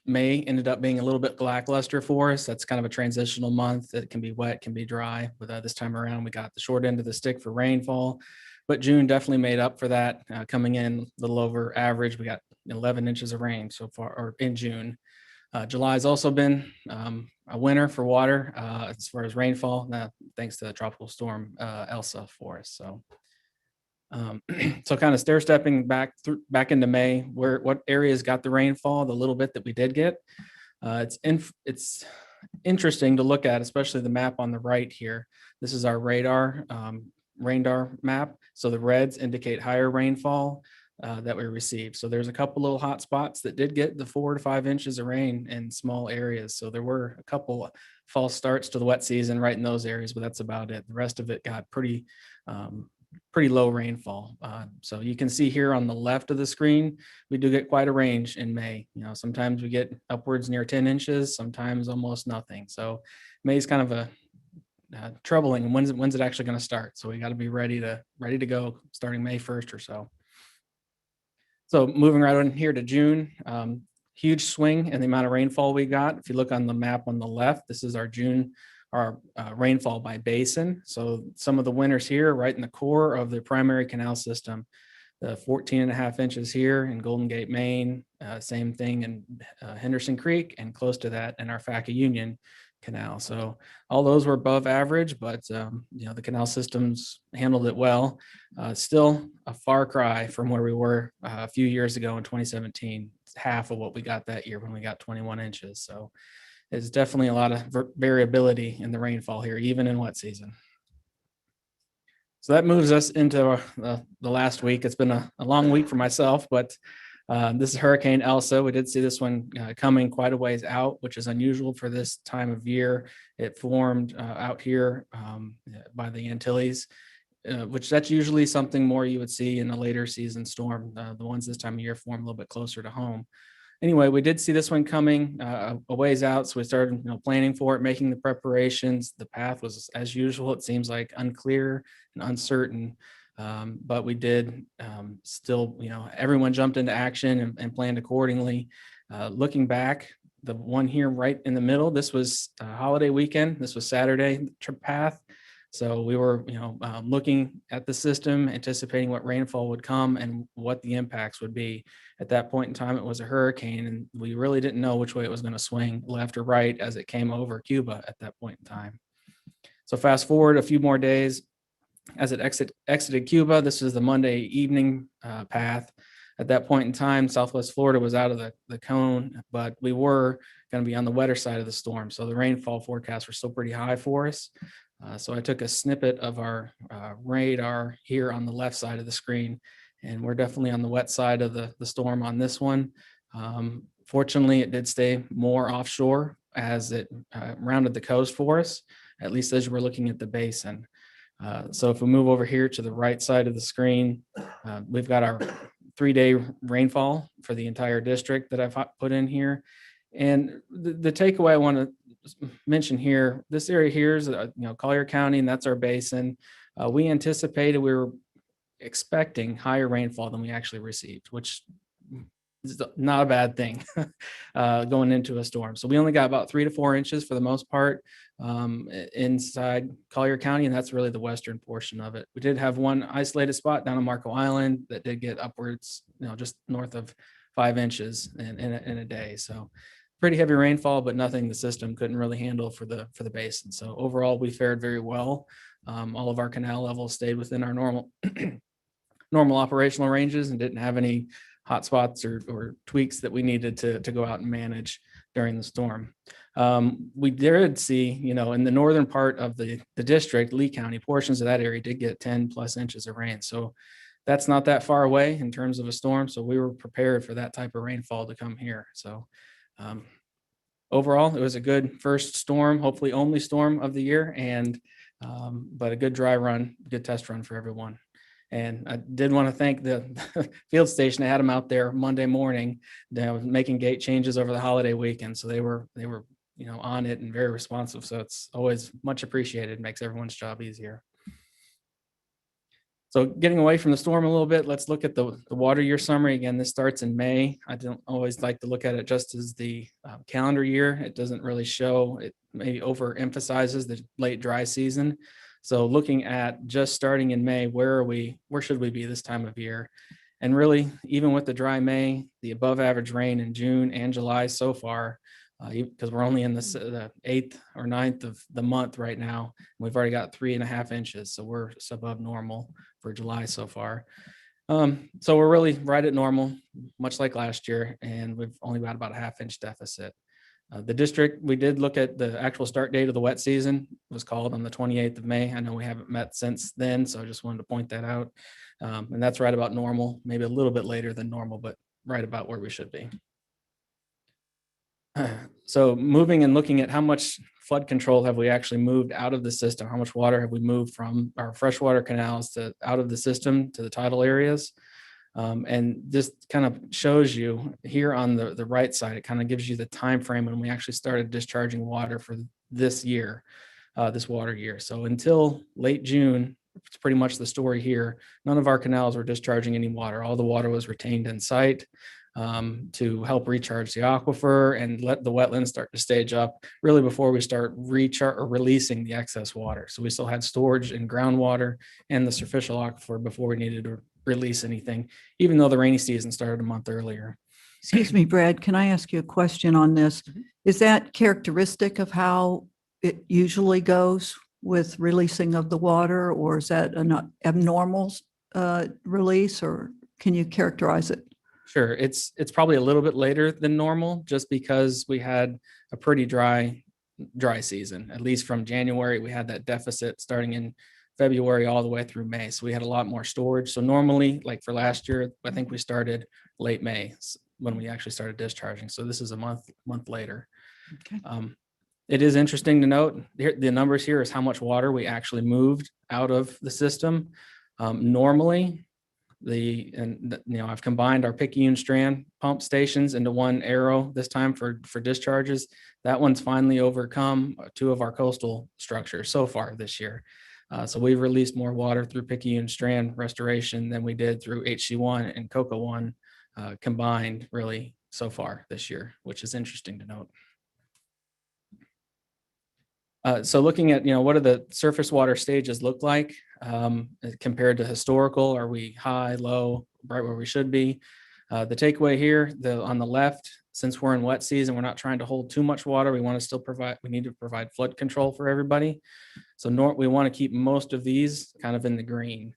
May ended up being a little bit lackluster for us. That's kind of a transitional month. It can be wet, can be dry. But this time around, we got the short end of the stick for rainfall. But June definitely made up for that, coming in a little over average. We got 11 inches of rain so far, or in June. July has also been a winter for water as far as rainfall, thanks to the tropical storm Elsa for us. So, so kind of stair stepping back into May, what areas got the rainfall, the little bit that we did get. It's interesting to look at, especially the map on the right here. This is our radar map. So the reds indicate higher rainfall that we received. So there's a couple little hot spots that did get the 4 to 5 inches of rain in small areas. So there were a couple false starts to the wet season right in those areas, but that's about it. The rest of it got pretty low rainfall. So you can see here on the left of the screen, we do get quite a range in May. You know, sometimes we get upwards near 10 inches, sometimes almost nothing. So May is kind of a troubling. When's it actually going to start? So we got to be ready to go starting May 1st or so. So moving right on here to June, huge swing in the amount of rainfall we got. If you look on the map on the left, this is our June, our rainfall by basin. So some of the winners here right in the core of the primary canal system, the 14.5 inches here in Golden Gate, Maine, same thing in Henderson Creek, and close to that in our FACA Union Canal. So all those were above average, but you know, the canal systems handled it well. Still a far cry from where we were a few years ago in 2017. It's half of what we got that year when we got 21 inches. So it's definitely a lot of variability in the rainfall here, even in wet season. So that moves us into the last week. It's been a long week for myself, but this is Hurricane Elsa. We did see this one coming quite a ways out, which is unusual for this time of year. It formed out here by the Antilles, which that's usually something more you would see in a later season storm. The ones this time of year form a little bit closer to home. Anyway, we did see this one coming a ways out, so we started planning for it, making the preparations. The path was, as usual, it seems like unclear and uncertain. But we did still, everyone jumped into action and planned accordingly. Looking back, the one here right in the middle, this was a holiday weekend. This was Saturday trip path. So we were, looking at the system, anticipating what rainfall would come and what the impacts would be. At that point in time, it was a hurricane, and we really didn't know which way it was going to swing, left or right, as it came over Cuba at that point in time. So fast forward a few more days, as it exited Cuba, this is the Monday evening path. At that point in time, Southwest Florida was out of the cone, but we were going to be on the wetter side of the storm. So the rainfall forecasts were still pretty high for us. So I took a snippet of our radar here on the left side of the screen, and we're definitely on the wet side of the storm on this one. Fortunately, it did stay more offshore as it rounded the coast for us, at least as we're looking at the basin. So if we move over here to the right side of the screen, we've got our 3-day rainfall for the entire district that I've put in here. And the takeaway I want to mention here, this area here is, Collier County, and that's our basin. We anticipated, we were expecting higher rainfall than we actually received, which is not a bad thing going into a storm. So we only got about 3 to 4 inches for the most part inside Collier County, and that's really the western portion of it. We did have one isolated spot down on Marco Island that did get upwards, just north of 5 inches in a day. So pretty heavy rainfall, but nothing the system couldn't really handle for the basin. So overall, we fared very well. All of our canal levels stayed within our normal operational ranges and didn't have any hot spots or tweaks that we needed to go out and manage. during the storm. We did see, in the northern part of the district, Lee County, portions of that area did get 10+ inches of rain. So that's not that far away in terms of a storm. So we were prepared for that type of rainfall to come here. So overall, it was a good first storm, hopefully only storm of the year, but a good dry run, good test run for everyone. And I did want to thank the field station. I had them out there Monday morning, making gate changes over the holiday weekend. So they were on it and very responsive. So it's always much appreciated. Makes everyone's job easier. So getting away from the storm a little bit, let's look at the water year summary. Again, this starts in May. I don't always like to look at it just as the calendar year. It doesn't really show, it maybe overemphasizes the late dry season. So looking at just starting in May, where should we be this time of year? And really, even with the dry May, the above average rain in June and July so far, because we're only in the 8th or 9th of the month right now, we've already got 3.5 inches. So we're above normal for July so far. So we're really right at normal, much like last year, and we've only got about a 1/2 inch deficit. The district, we did look at the actual start date of the wet season. It was called on the 28th of May. I know we haven't met since then, so I just wanted to point that out. And that's right about normal, maybe a little bit later than normal, but right about where we should be. So moving and looking at how much flood control have we actually moved out of the system? How much water have we moved from our freshwater canals to out of the system to the tidal areas? And this kind of shows you here on the right side, it kind of gives you the time frame when we actually started discharging water for this year, this water year. So until late June, it's pretty much the story here. None of our canals were discharging any water. All the water was retained in site to help recharge the aquifer and let the wetlands start to stage up really before we start releasing the excess water. So we still had storage in groundwater and the superficial aquifer before we needed to release anything, even though the rainy season started a month earlier. Excuse me, Brad, can I ask you a question on this? Is that characteristic of how it usually goes with releasing of the water, or is that an abnormal release, or can you characterize it? Sure, it's probably a little bit later than normal, just because we had a pretty dry season. At least from January, we had that deficit starting in February all the way through May. So we had a lot more storage. So normally, like for last year, I think we started late May when we actually started discharging. So this is a month later. Okay. It is interesting to note here, the numbers here is how much water we actually moved out of the system. Normally, I've combined our Picayune Strand pump stations into one arrow this time for discharges. That one's finally overcome 2 of our coastal structures so far this year. So we've released more water through Picayune Strand restoration than we did through HC1 and Coca 1 combined really so far this year, which is interesting to note. So looking at, what do the surface water stages look like compared to historical? Are we high, low, right where we should be? The takeaway here, on the left, since we're in wet season, we're not trying to hold too much water. We need to provide flood control for everybody. So we want to keep most of these kind of in the green.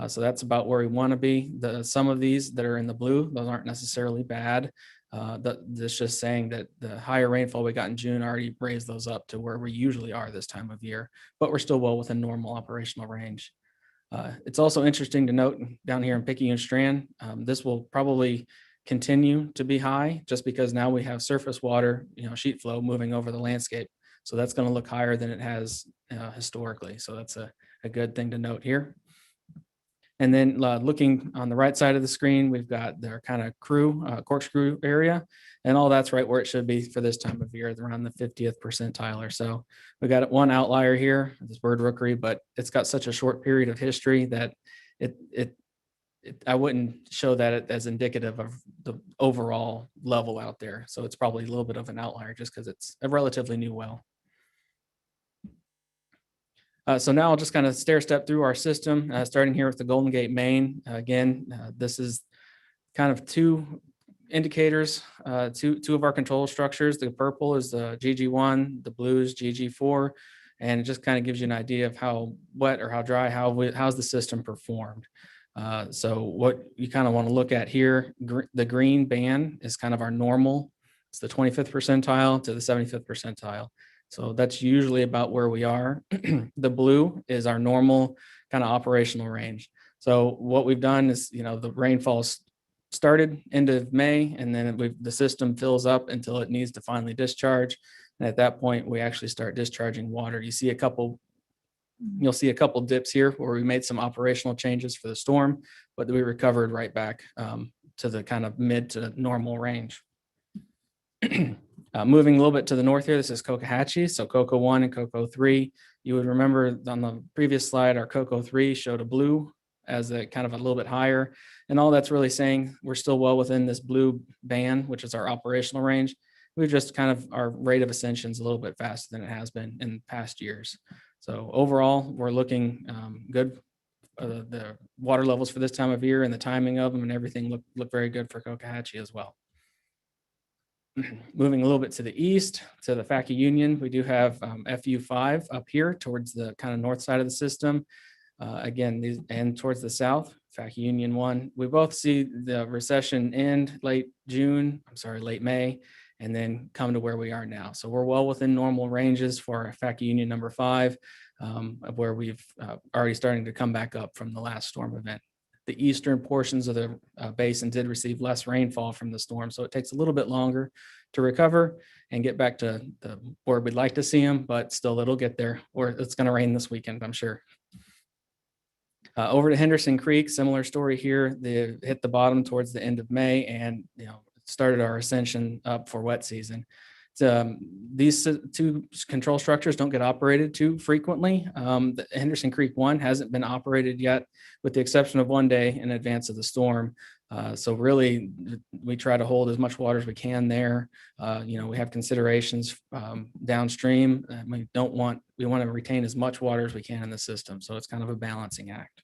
So that's about where we want to be. Some of these that are in the blue, those aren't necessarily bad. That's just saying that the higher rainfall we got in June already raised those up to where we usually are this time of year, but we're still well within normal operational range. It's also interesting to note down here in Picayune Strand, this will probably continue to be high just because now we have surface water, sheet flow moving over the landscape. So that's going to look higher than it has historically. So that's a good thing to note here. And then looking on the right side of the screen, we've got their kind of corkscrew area, and all that's right where it should be for this time of year, around the 50th percentile or so. We got one outlier here, this bird rookery, but it's got such a short period of history that I wouldn't show that as indicative of the overall level out there. So it's probably a little bit of an outlier just because it's a relatively new well. So now I'll just kind of stair step through our system, starting here with the Golden Gate main. Again, this is kind of 2 indicators, two of our control structures. The purple is the GG1, the blue is GG4, and it just kind of gives you an idea of how wet or how dry, how's the system performed. So what you kind of want to look at here, the green band is kind of our normal It's the 25th percentile to the 75th percentile. So that's usually about where we are. The blue is our normal kind of operational range. So what we've done is, the rainfall started end of May, and then the system fills up until it needs to finally discharge. And at that point, we actually start discharging water. You'll see a couple dips here where we made some operational changes for the storm, but we recovered right back to the kind of mid to normal range. Moving a little bit to the north here, this is Cocohatchee. So Coco 1 and Coco 3. You would remember on the previous slide, our Coco 3 showed a blue as a kind of a little bit higher. And all that's really saying we're still well within this blue band, which is our operational range. We've just kind of, our rate of ascension is a little bit faster than it has been in past years. So overall, we're looking good. The water levels for this time of year and the timing of them and everything look very good for Cocohatchee as well. Moving a little bit to the east, to the FACA Union, we do have FU5 up here towards the kind of north side of the system. And towards the south, FACA Union 1. We both see the recession end late May, and then come to where we are now. So we're well within normal ranges for FACA Union number 5, where we've already starting to come back up from the last storm event. The eastern portions of the basin did receive less rainfall from the storm, so it takes a little bit longer to recover and get back to where we'd like to see them, but still it'll get there, or it's going to rain this weekend, I'm sure. Over to Henderson Creek, similar story here. They hit the bottom towards the end of May and started our ascension up for wet season. These two control structures don't get operated too frequently. The Henderson Creek 1 hasn't been operated yet, with the exception of one day in advance of the storm. So really, we try to hold as much water as we can there. We have considerations downstream. We want to retain as much water as we can in the system. So it's kind of a balancing act.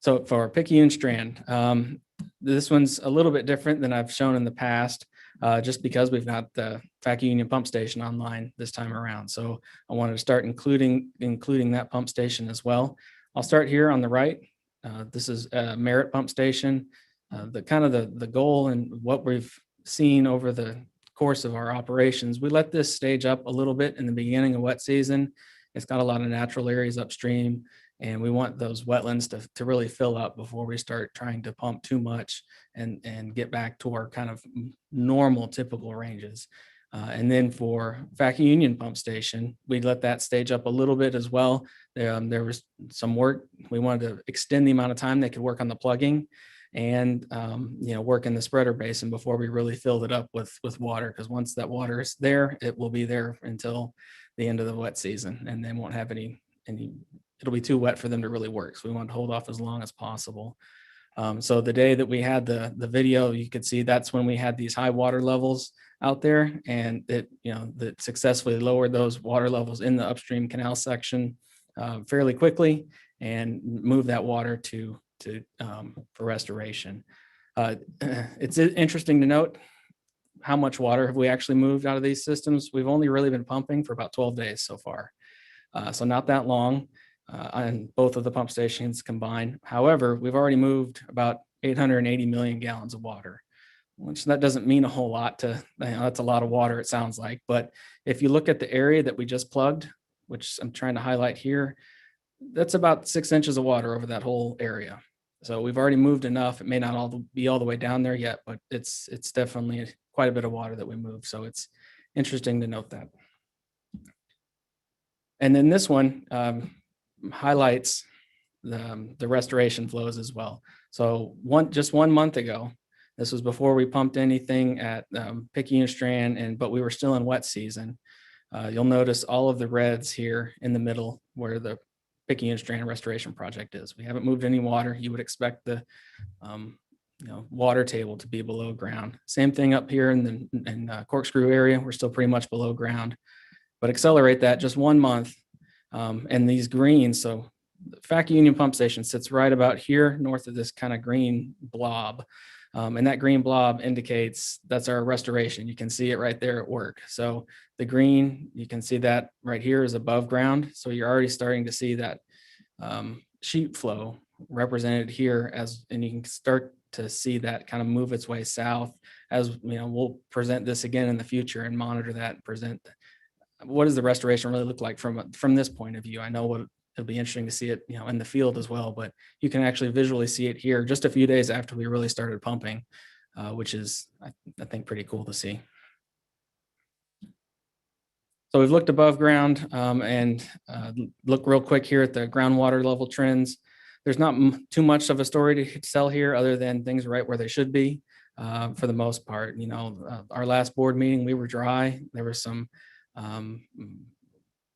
So for Picayune Strand, this one's a little bit different than I've shown in the past, just because we've got the FACA Union pump station online this time around. So I wanted to start including that pump station as well. I'll start here on the right. This is a Merritt pump station. The goal and what we've seen over the course of our operations, we let this stage up a little bit in the beginning of wet season. It's got a lot of natural areas upstream, and we want those wetlands to really fill up before we start trying to pump too much and get back to our kind of normal typical ranges. And then for FACA Union pump station, we let that stage up a little bit as well. There was some work. We wanted to extend the amount of time they could work on the plugging and work in the spreader basin before we really filled it up with water. Because once that water is there, it will be there until the end of the wet season, and they won't have any. It'll be too wet for them to really work. So we want to hold off as long as possible. So the day that we had the video, you could see that's when we had these high water levels out there, and that successfully lowered those water levels in the upstream canal section fairly quickly and moved that water for restoration. It's interesting to note how much water have we actually moved out of these systems. We've only really been pumping for about 12 days so far. So not that long on both of the pump stations combined. However, we've already moved about 880 million gallons of water, which that doesn't mean a whole lot that's a lot of water, it sounds like. But if you look at the area that we just plugged, which I'm trying to highlight here, that's about 6 inches of water over that whole area. So we've already moved enough. It may not be all the way down there yet, but it's definitely quite a bit of water that we moved. So it's interesting to note that. And then this one highlights the restoration flows as well. So just 1 month ago, this was before we pumped anything at Picayune Strand, but we were still in wet season. You'll notice all of the reds here in the middle where the Picayune Strand restoration project is. We haven't moved any water. You would expect the water table to be below ground. Same thing up here in the Corkscrew area. We're still pretty much below ground, but accelerate that just 1 month. And these greens, so the FACA Union pump station sits right about here north of this kind of green blob. And that green blob indicates that's our restoration. You can see it right there at work. So the green, you can see that right here is above ground. So you're already starting to see that sheet flow represented here and you can start to see that kind of move its way south. As you know, we'll present this again in the future and monitor that and present what does the restoration really look like from this point of view. I know it'll be interesting to see it, you know, in the field as well, but you can actually visually see it here just a few days after we really started pumping, which is, I think, pretty cool to see. So we've looked above ground and look real quick here at the groundwater level trends. There's not too much of a story to tell here other than things are right where they should be for the most part. You know, our last board meeting, we were dry. There was some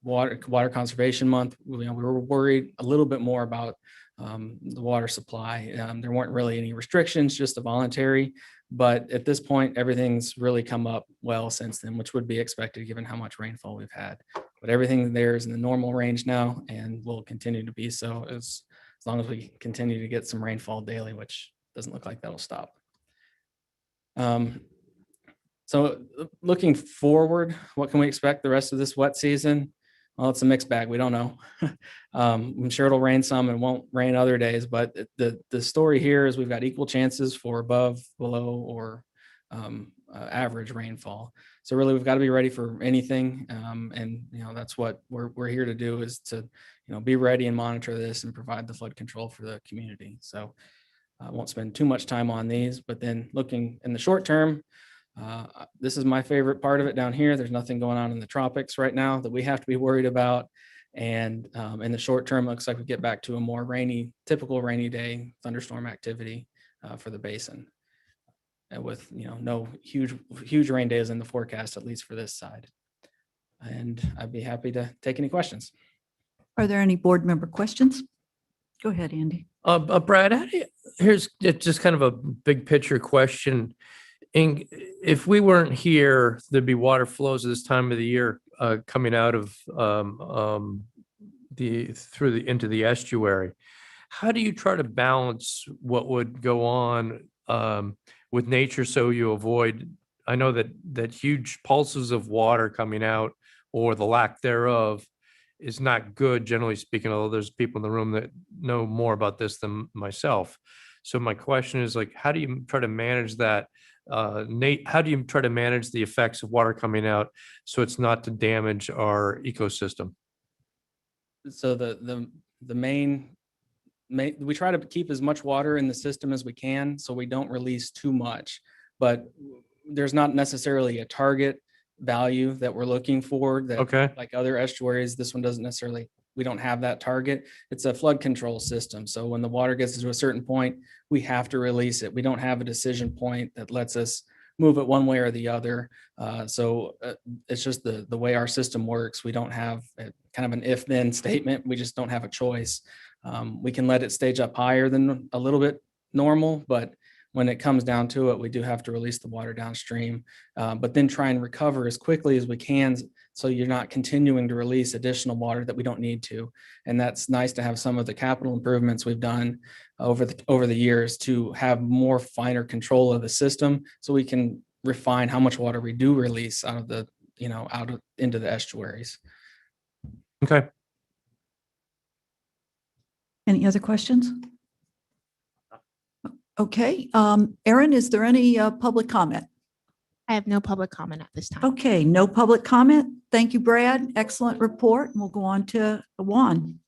water conservation month. You know, we were worried a little bit more about the water supply. There weren't really any restrictions, just a voluntary. But at this point, everything's really come up well since then, which would be expected given how much rainfall we've had. But everything there is in the normal range now and will continue to be so as long as we continue to get some rainfall daily, which doesn't look like that'll stop. So looking forward, what can we expect the rest of this wet season? Well, it's a mixed bag. We don't know. I'm sure it'll rain some and won't rain other days, but the story here is we've got equal chances for above, below, or average rainfall. So really, we've got to be ready for anything. And you know, that's what we're here to do, is to, you know, be ready and monitor this and provide the flood control for the community. So I won't spend too much time on these, but then looking in the short term, this is my favorite part of it down here. There's nothing going on in the tropics right now that we have to be worried about. And in the short term, looks like we get back to a more typical rainy day thunderstorm activity for the basin. And with, you know, no huge rain days in the forecast, at least for this side. And I'd be happy to take any questions. Are there any board member questions? Go ahead, Andy. Brad, here's just kind of a big picture question. If we weren't here, there'd be water flows at this time of the year coming out of into the estuary. How do you try to balance what would go on with nature so you avoid? I know that huge pulses of water coming out, or the lack thereof, is not good, generally speaking, although there's people in the room that know more about this than myself. So my question is, like, how do you try to manage that? Nate, how do you try to manage the effects of water coming out so it's not to damage our ecosystem? So the main, we try to keep as much water in the system as we can, so we don't release too much, but there's not necessarily a target value that we're looking for that, okay, like other estuaries, this one doesn't necessarily, we don't have that target. It's a flood control system. So when the water gets to a certain point, we have to release it. We don't have a decision point that lets us move it one way or the other. It's just the way our system works. We don't have kind of an if-then statement. We just don't have a choice. We can let it stage up higher than a little bit normal, but when it comes down to it, we do have to release the water downstream, but then try and recover as quickly as we can, so you're not continuing to release additional water that we don't need to. And that's nice to have some of the capital improvements we've done over the years to have more finer control of the system, so we can refine how much water we do release out of the, you know, into the estuaries. okay. Any other questions? Okay, Erin, is there any public comment? I have no public comment at this time. Okay, no public comment. Thank you, Brad. Excellent report. And we'll go on to Juan.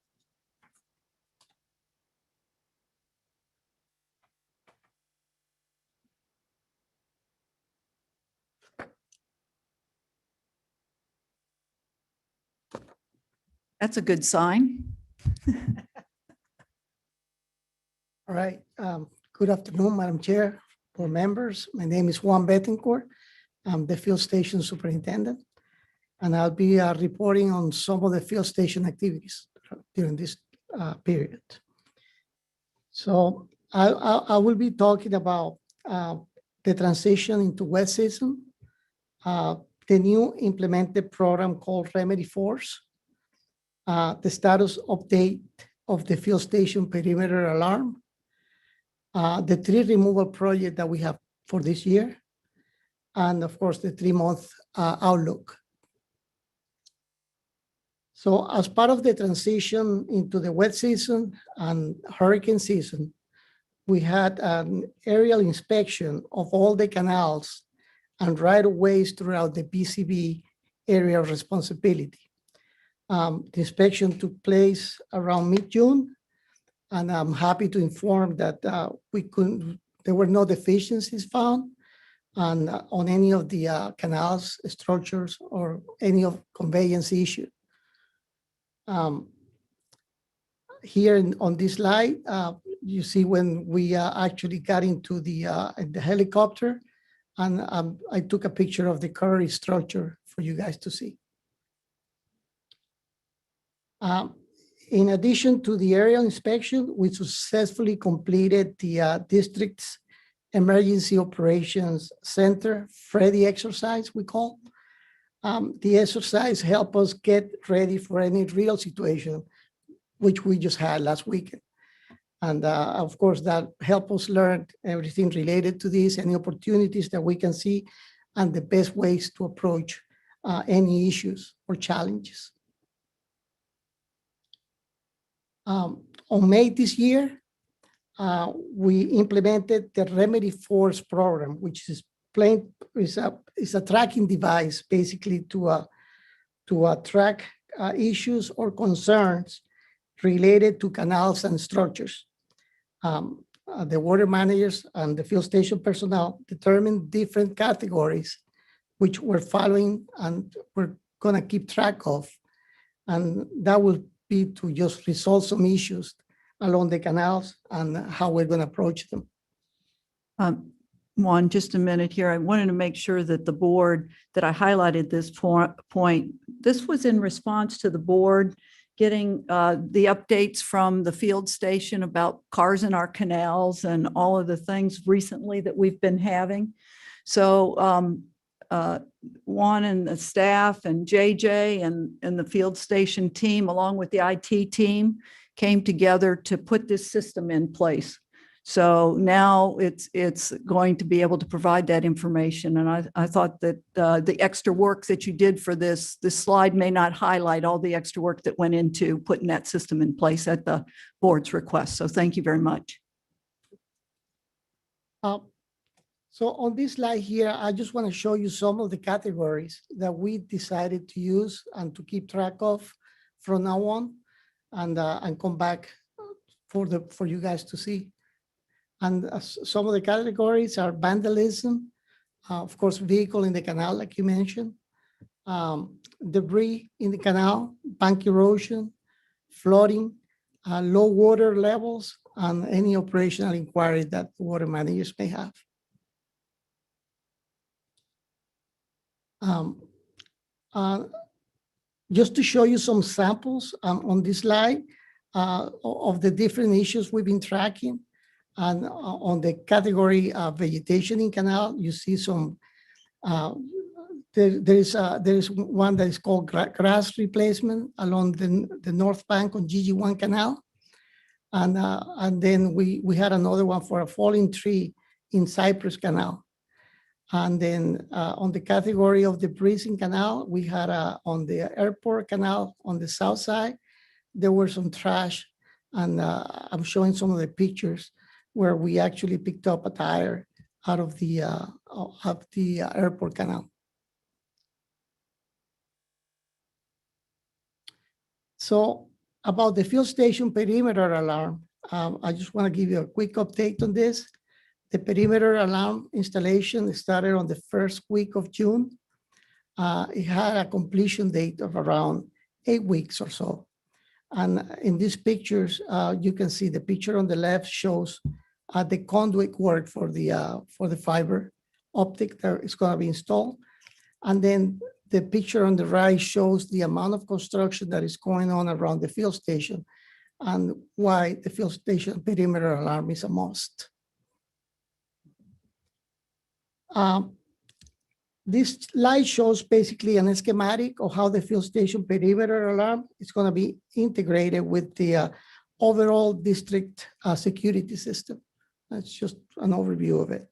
That's a good sign. All right. Good afternoon, Madam Chair, board members. My name is Juan Betancourt. I'm the field station superintendent, and I'll be reporting on some of the field station activities during this period. So I will be talking about the transition into wet season, the new implemented program called Remedy Force, the status update of the field station perimeter alarm, the tree removal project that we have for this year, and of course, the 3-month outlook. So as part of the transition into the wet season and hurricane season, we had an aerial inspection of all the canals and right-of-ways throughout the BCB area of responsibility. The inspection took place around mid-June, and I'm happy to inform that there were no deficiencies found on any of the canals, structures, or any of conveyance issue. Here on this slide, you see when we actually got into the helicopter, and I took a picture of the current structure for you guys to see. In addition to the aerial inspection, we successfully completed the district's Emergency Operations Center, FREDI exercise, we call. The exercise helped us get ready for any real situation, which we just had last weekend. And of course, that helped us learn everything related to this, any opportunities that we can see, and the best ways to approach any issues or challenges. On May this year, we implemented the Remedy Force program, which is a tracking device basically to track issues or concerns related to canals and structures. The water managers and the field station personnel determined different categories which we're following and we're going to keep track of. And that will be to just resolve some issues along the canals and how we're going to approach them. Juan, just a minute here. I wanted to make sure that the board, that I highlighted this point. This was in response to the board getting the updates from the field station about cars in our canals and all of the things recently that we've been having. So Juan and the staff and JJ and the field station team, along with the IT team, came together to put this system in place. So now it's going to be able to provide that information. And I thought that the extra work that you did for this slide may not highlight all the extra work that went into putting that system in place at the board's request. So thank you very much. So on this slide here, I just want to show you some of the categories that we decided to use and to keep track of from now on, and come back for you guys to see. And some of the categories are vandalism, of course, vehicle in the canal, like you mentioned, debris in the canal, bank erosion, flooding, low water levels, and any operational inquiry that water managers may have. Just to show you some samples on this slide of the different issues we've been tracking. And on the category of vegetation in canal, you see some, there is one that is called grass replacement along the north bank on GG1 canal. And then we had another one for a falling tree in Cypress canal. And then on the category of the Basin canal, we had on the airport canal on the south side, there were some trash. And I'm showing some of the pictures where we actually picked up a tire out of the airport canal. So about the field station perimeter alarm, I just want to give you a quick update on this. The perimeter alarm installation started on the first week of June. It had a completion date of around 8 weeks or so. And in these pictures, you can see the picture on the left shows the conduit work for the fiber optic that is going to be installed. And then the picture on the right shows the amount of construction that is going on around the field station and why the field station perimeter alarm is a must. This slide shows basically an schematic of how the field station perimeter alarm is going to be integrated with the overall district security system. That's just an overview of it.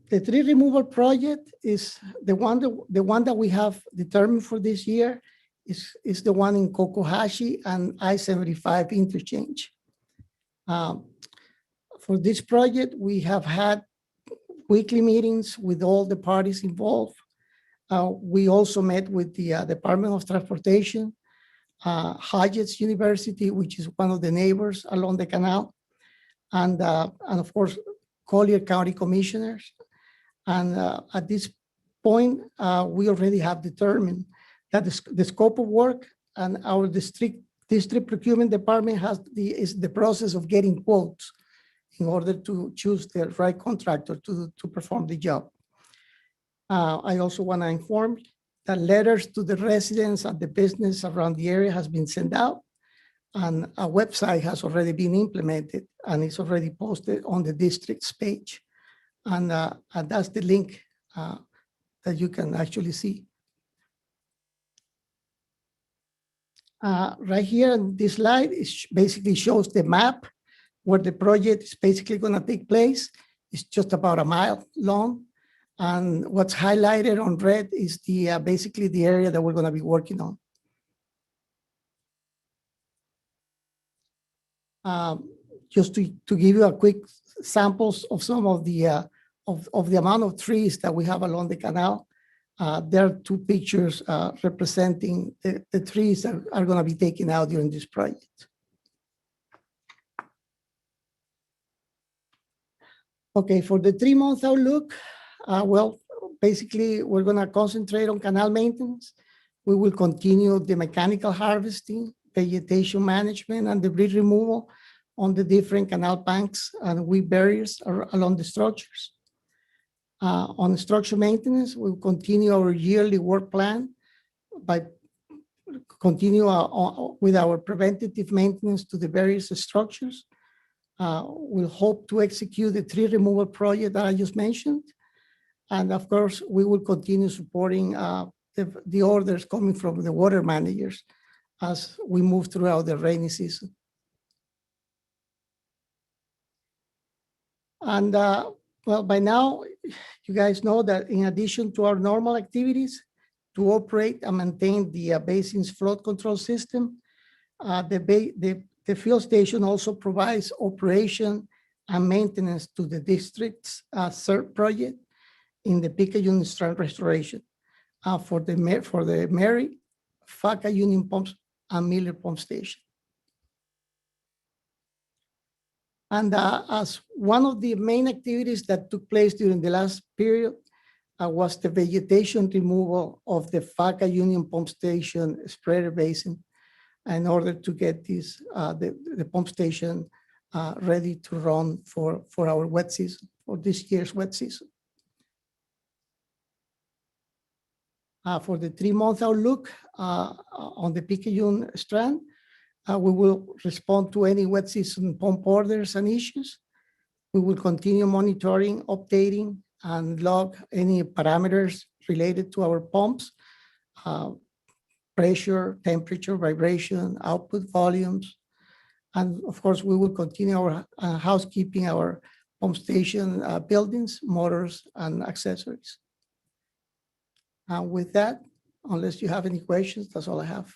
The tree removal project is the one that we have determined for this year is the one in Kokohashi and I-75 interchange. For this project, we have had weekly meetings with all the parties involved. We also met with the Department of Transportation, Hodges University, which is one of the neighbors along the canal, and of course, Collier County Commissioners. And at this point, we already have determined that the scope of work and our district procurement department is the process of getting quotes in order to choose the right contractor to perform the job. I also want to inform that letters to the residents and the business around the area has been sent out, and a website has already been implemented and it's already posted on the district's page. And that's the link that you can actually see. Right here in this slide, it basically shows the map where the project is basically going to take place. It's just about a mile long. And what's highlighted on red is the basically the area that we're going to be working on. Just to give you a quick samples of some of the amount of trees that we have along the canal. There are two pictures representing the trees that are going to be taken out during this project. Okay, for the 3-month outlook, well, basically, we're going to concentrate on canal maintenance. We will continue the mechanical harvesting, vegetation management, and debris removal on the different canal banks and weed barriers along the structures. On structure maintenance, we'll continue our yearly work plan by continue with our preventative maintenance to the various structures. We'll hope to execute the tree removal project that I just mentioned. And of course, we will continue supporting the orders coming from the water managers as we move throughout the rainy season. And well, by now, you guys know that in addition to our normal activities to operate and maintain the Basin's flood control system, the fuel station also provides operation and maintenance to the district's third project in the Picayune Strand restoration for the Mary, Faca Union Pumps, and Miller Pump Station. And as one of the main activities that took place during the last period was the vegetation removal of the Faca Union Pump Station spreader basin in order to get this the pump station ready to run for our wet season, for this year's wet season. For the 3-month outlook on the Picayune Strand, we will respond to any wet season pump orders and issues. We will continue monitoring, updating, and log any parameters related to our pumps, pressure, temperature, vibration, output volumes. And of course, we will continue our housekeeping, our pump station buildings, motors, and accessories. With that, unless you have any questions, that's all I have.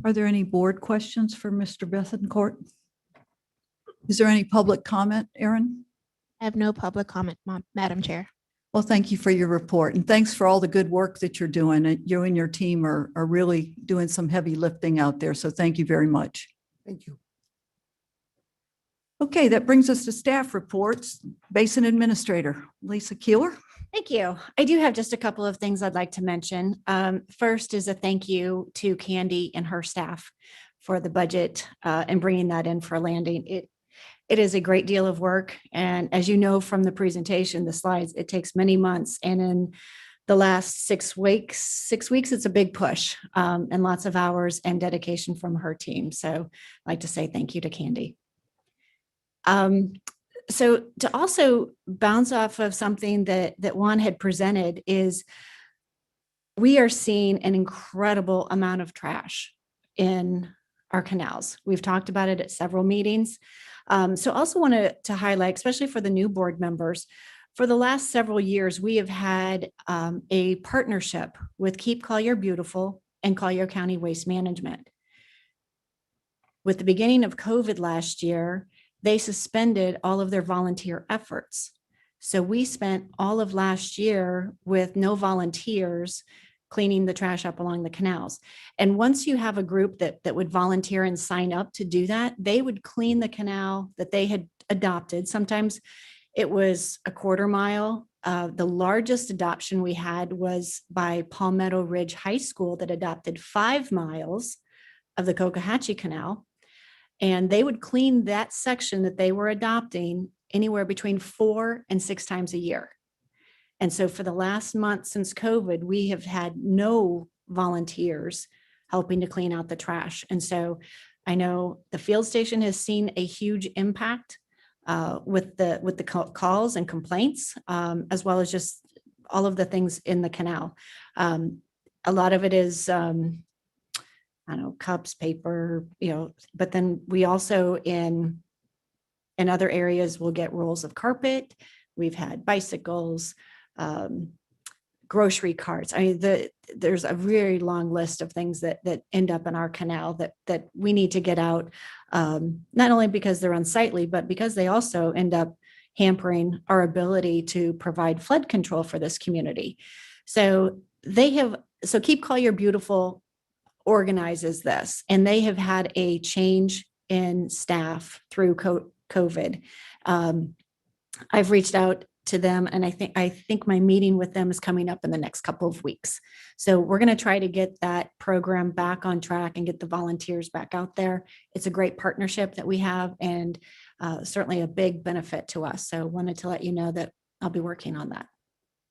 Are there any board questions for Mr. Bethencourt? Is there any public comment, Erin? I have no public comment, Madam Chair. Well, thank you for your report, and thanks for all the good work that you're doing. You and your team are really doing some heavy lifting out there, so thank you very much. Thank you. Okay, that brings us to staff reports. Basin Administrator, Lisa Keeler. Thank you. I do have just a couple of things I'd like to mention. First is a thank you to Candy and her staff for the budget and bringing that in for landing. It is a great deal of work. And as you know from the presentation, the slides, it takes many months. And in the last 6 weeks, it's a big push and lots of hours and dedication from her team. So I'd like to say thank you to Candy. So to also bounce off of something that Juan had presented is we are seeing an incredible amount of trash in our canals. We've talked about it at several meetings. So also want to highlight, especially for the new board members, for the last several years, we have had a partnership with Keep Collier Beautiful and Collier County Waste Management. With the beginning of COVID last year, they suspended all of their volunteer efforts. So we spent all of last year with no volunteers cleaning the trash up along the canals. And once you have a group that would volunteer and sign up to do that, they would clean the canal that they had adopted. Sometimes it was a quarter mile. The largest adoption we had was by Palmetto Ridge High School that adopted 5 miles of the Cocohatchee Canal. And they would clean that section that they were adopting anywhere between 4 and 6 times a year. And so for the last month since COVID, we have had no volunteers helping to clean out the trash. And so I know the field station has seen a huge impact with the calls and complaints, as well as just all of the things in the canal. A lot of it is, I don't know, cups, paper, but then we also in other areas will get rolls of carpet. We've had bicycles, grocery carts. I mean, there's a very long list of things that end up in our canal that we need to get out, not only because they're unsightly, but because they also end up hampering our ability to provide flood control for this community. So Keep Collier Beautiful organizes this, and they have had a change in staff through COVID. I've reached out to them, and I think my meeting with them is coming up in the next couple of weeks. So we're going to try to get that program back on track and get the volunteers back out there. It's a great partnership that we have, and certainly a big benefit to us. So wanted to let you know that I'll be working on that.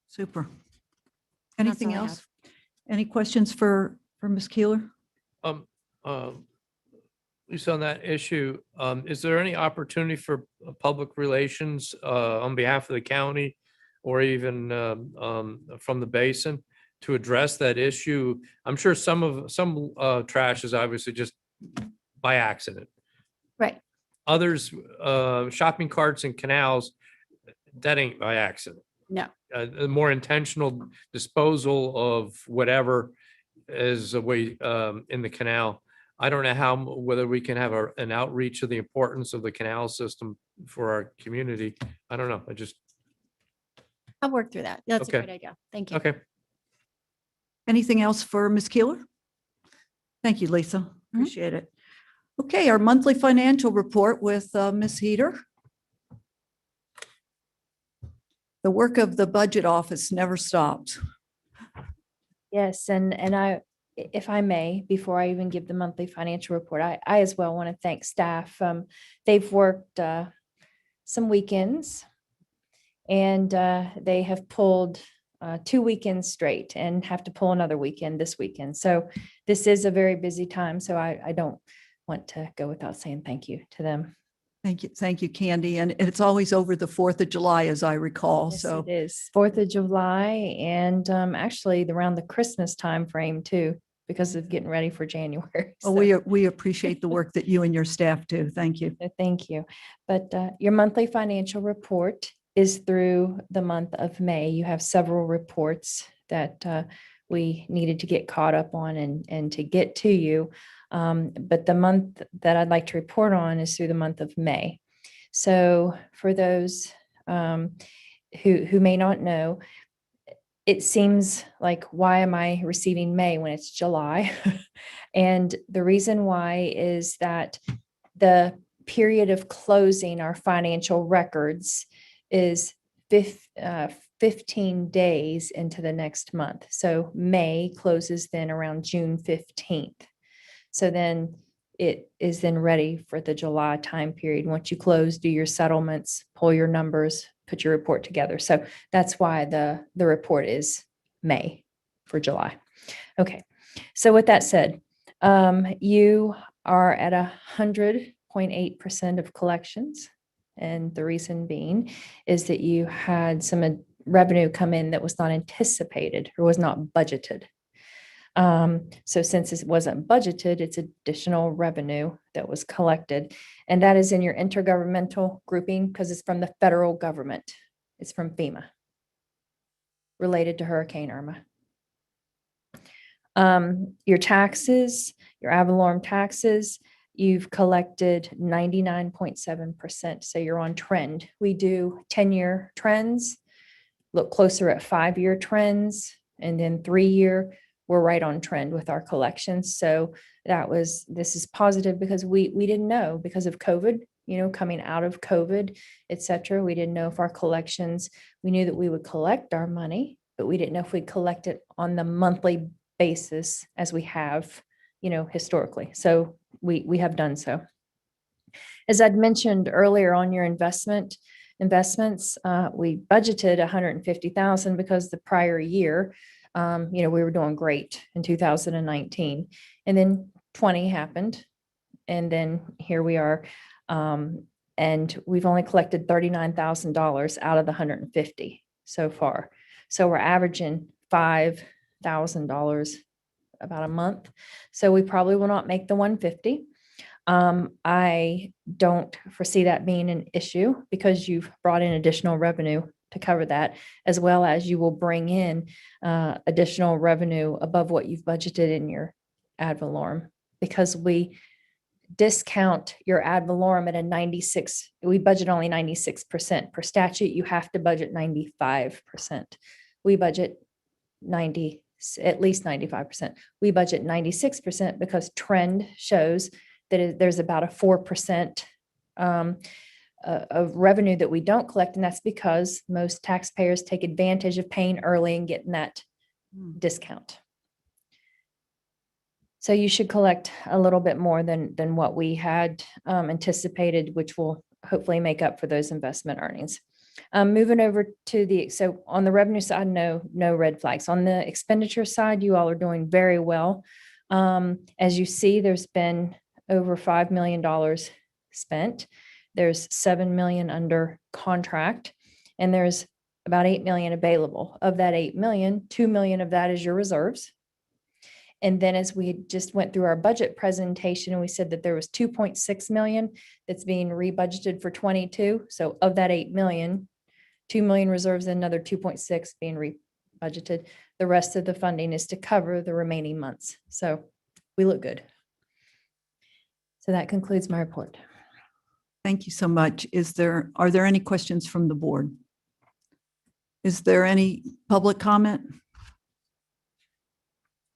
Super. That's Anything all I else? Any questions for Ms. Keeler? Lisa, on that issue, is there any opportunity for public relations on behalf of the county or even from the basin to address that issue? I'm sure some trash is obviously just by accident. Right. Others, shopping carts and canals, that ain't by accident. No. A more intentional disposal of whatever is a way in the canal. I don't know whether we can have an outreach of the importance of the canal system for our community. I don't know. I'll work through that. That's a Okay. great idea. Thank you. Okay. Anything else for Ms. Keeler? Thank you, Lisa. Appreciate it. Okay, our monthly financial report with Ms. Heater. The work of the budget office never stops. Yes, and if I may, before I even give the monthly financial report, I as well want to thank staff. They've worked some weekends, and they have pulled 2 weekends straight and have to pull another weekend this weekend. So this is a very busy time. So I don't want to go without saying thank you to them. Thank you, Candy. And it's always over the 4th of July, as I recall. Yes, So it is 4th of July, and actually around the Christmas time frame too, because of getting ready for January. oh, we appreciate the work that you and your staff do. Thank you. Thank you. But your monthly financial report is through the month of May. You have several reports that we needed to get caught up on and to get to you. But the month that I'd like to report on is through the month of May. So for those who may not know, it seems like, why am I receiving May when it's July? And the reason why is that the period of closing our financial records is 15 days into the next month. So May closes then around June 15th. So then it is then ready for the July time period. Once you close, do your settlements, pull your numbers, put your report together. So that's why the report is May for July. Okay. So with that said, you are at 100.8% of collections. And the reason being is that you had some revenue come in that was not anticipated or was not budgeted. So since it wasn't budgeted, it's additional revenue that was collected. And that is in your intergovernmental grouping because it's from the federal government. It's from FEMA related to Hurricane Irma. Your taxes, your ad valorem taxes, you've collected 99.7%. So you're on trend. We do 10-year trends, look closer at 5-year trends, and then 3-year, we're right on trend with our collections. So this is positive because we didn't know because of COVID, coming out of COVID, et cetera. We didn't know if our collections, we knew that we would collect our money, but we didn't know if we'd collect it on the monthly basis as we have, historically. So we have done so. As I'd mentioned earlier on your investments, we budgeted 150,000 because the prior year, we were doing great in 2019, and then 20 happened, and then here we are, and we've only collected $39,000 out of the 150 so far. So we're averaging $5,000 about a month. So we probably will not make the 150. I don't foresee that being an issue because you've brought in additional revenue to cover that, as well as you will bring in additional revenue above what you've budgeted in your ad valorem, because we discount your ad valorem at a 96. We budget only 96%. Per statute, you have to budget 95%. We budget at least 95%. We budget 96% because trend shows that there's about a 4% of revenue that we don't collect. And that's because most taxpayers take advantage of paying early and getting that discount. So you should collect a little bit more than what we had anticipated, which will hopefully make up for those investment earnings. Moving over to so on the revenue side, no red flags. On the expenditure side, you all are doing very well. As you see, there's been over $5 million spent. There's $7 million under contract, and there's about $8 million available. Of that $8 million, $2 million of that is your reserves. And then as we just went through our budget presentation, and we said that there was 2.6 million that's being rebudgeted for 22. So of that 8 million, 2 million reserves, and another 2.6 being rebudgeted. The rest of the funding is to cover the remaining months. So we look good. So that concludes my report. Thank you so much. Are there any questions from the board? Is there any public comment?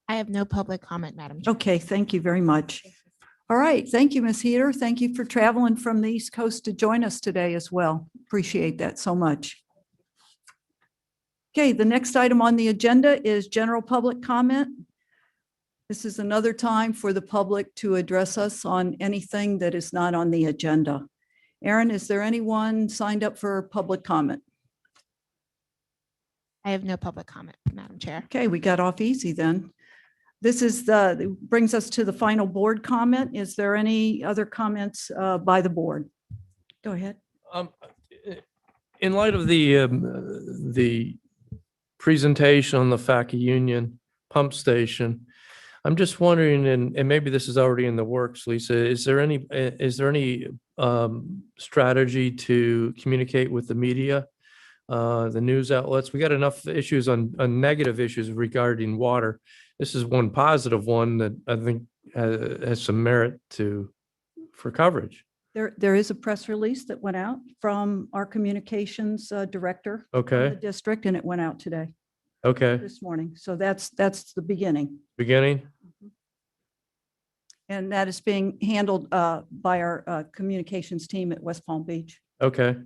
I have no public comment, Madam Chair. Okay, thank you very much. All right, thank you, Ms. Heater. Thank you for traveling from the East Coast to join us today as well. Appreciate that so much. Okay, the next item on the agenda is general public comment. This is another time for the public to address us on anything that is not on the agenda. Erin, is there anyone signed up for public comment? I have no public comment, Madam Chair. Okay, we got off easy then. This brings us to the final board comment. Is there any other comments by the board? Go ahead. In light of the presentation on the FACA Union pump station, I'm just wondering, and maybe this is already in the works, Lisa, is there any strategy to communicate with the media, the news outlets? We got enough issues on negative issues regarding water. This is one positive one that I think has some merit for coverage. There is a press release that went out from our communications director of Okay. the district, and it went out today, Okay. this morning. So that's the beginning. Beginning. And that is being handled by our communications team at West Palm Beach. Okay.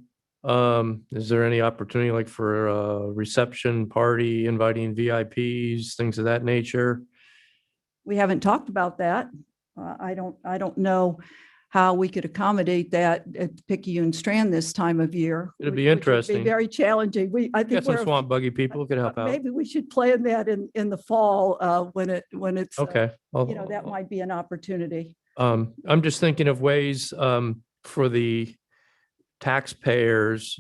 Is there any opportunity like for a reception party, inviting VIPs, things of that nature? We haven't talked about that. I don't know how we could accommodate that at Picayune Strand this time of year. It'd be which would interesting. Be very challenging. I think Got some we're- swamp buggy people who could help out. maybe we should plan that in the fall when it's Okay. that might be an opportunity. I'm just thinking of ways for the taxpayers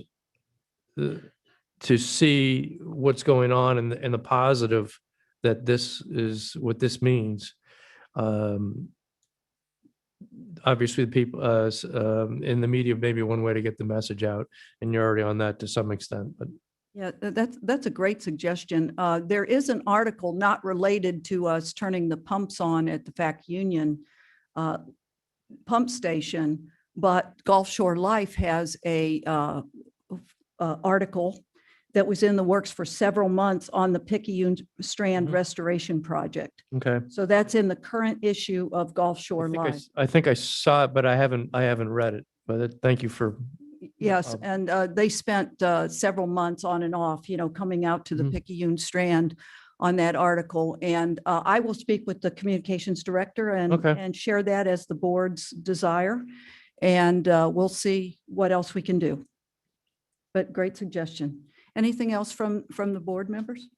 to see what's going on and the positive that this is what this means. Obviously, the people in the media may be one way to get the message out, and you're already on that to some extent. But Yeah, that's a great suggestion. There is an article not related to us turning the pumps on at the FAC Union pump station, but Gulf Shore Life has a article that was in the works for several months on the Picayune Strand Mhm. Restoration Project. Okay. So that's in the current issue of Gulf Shore Life. I think I saw it, but I haven't read it. But thank you for. Yes, um, and they spent several months on and off, coming out to the Mhm. Picayune Strand on that article. And I will speak with the communications director Okay. and share that as the board's desire. And we'll see what else we can do. But great suggestion. Anything else from the board members?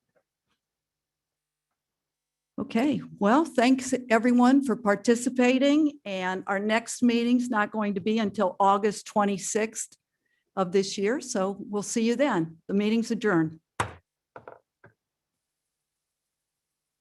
Okay, well, thanks everyone for participating. And our next meeting's not going to be until August 26th of this year. So we'll see you then. The meeting's adjourned.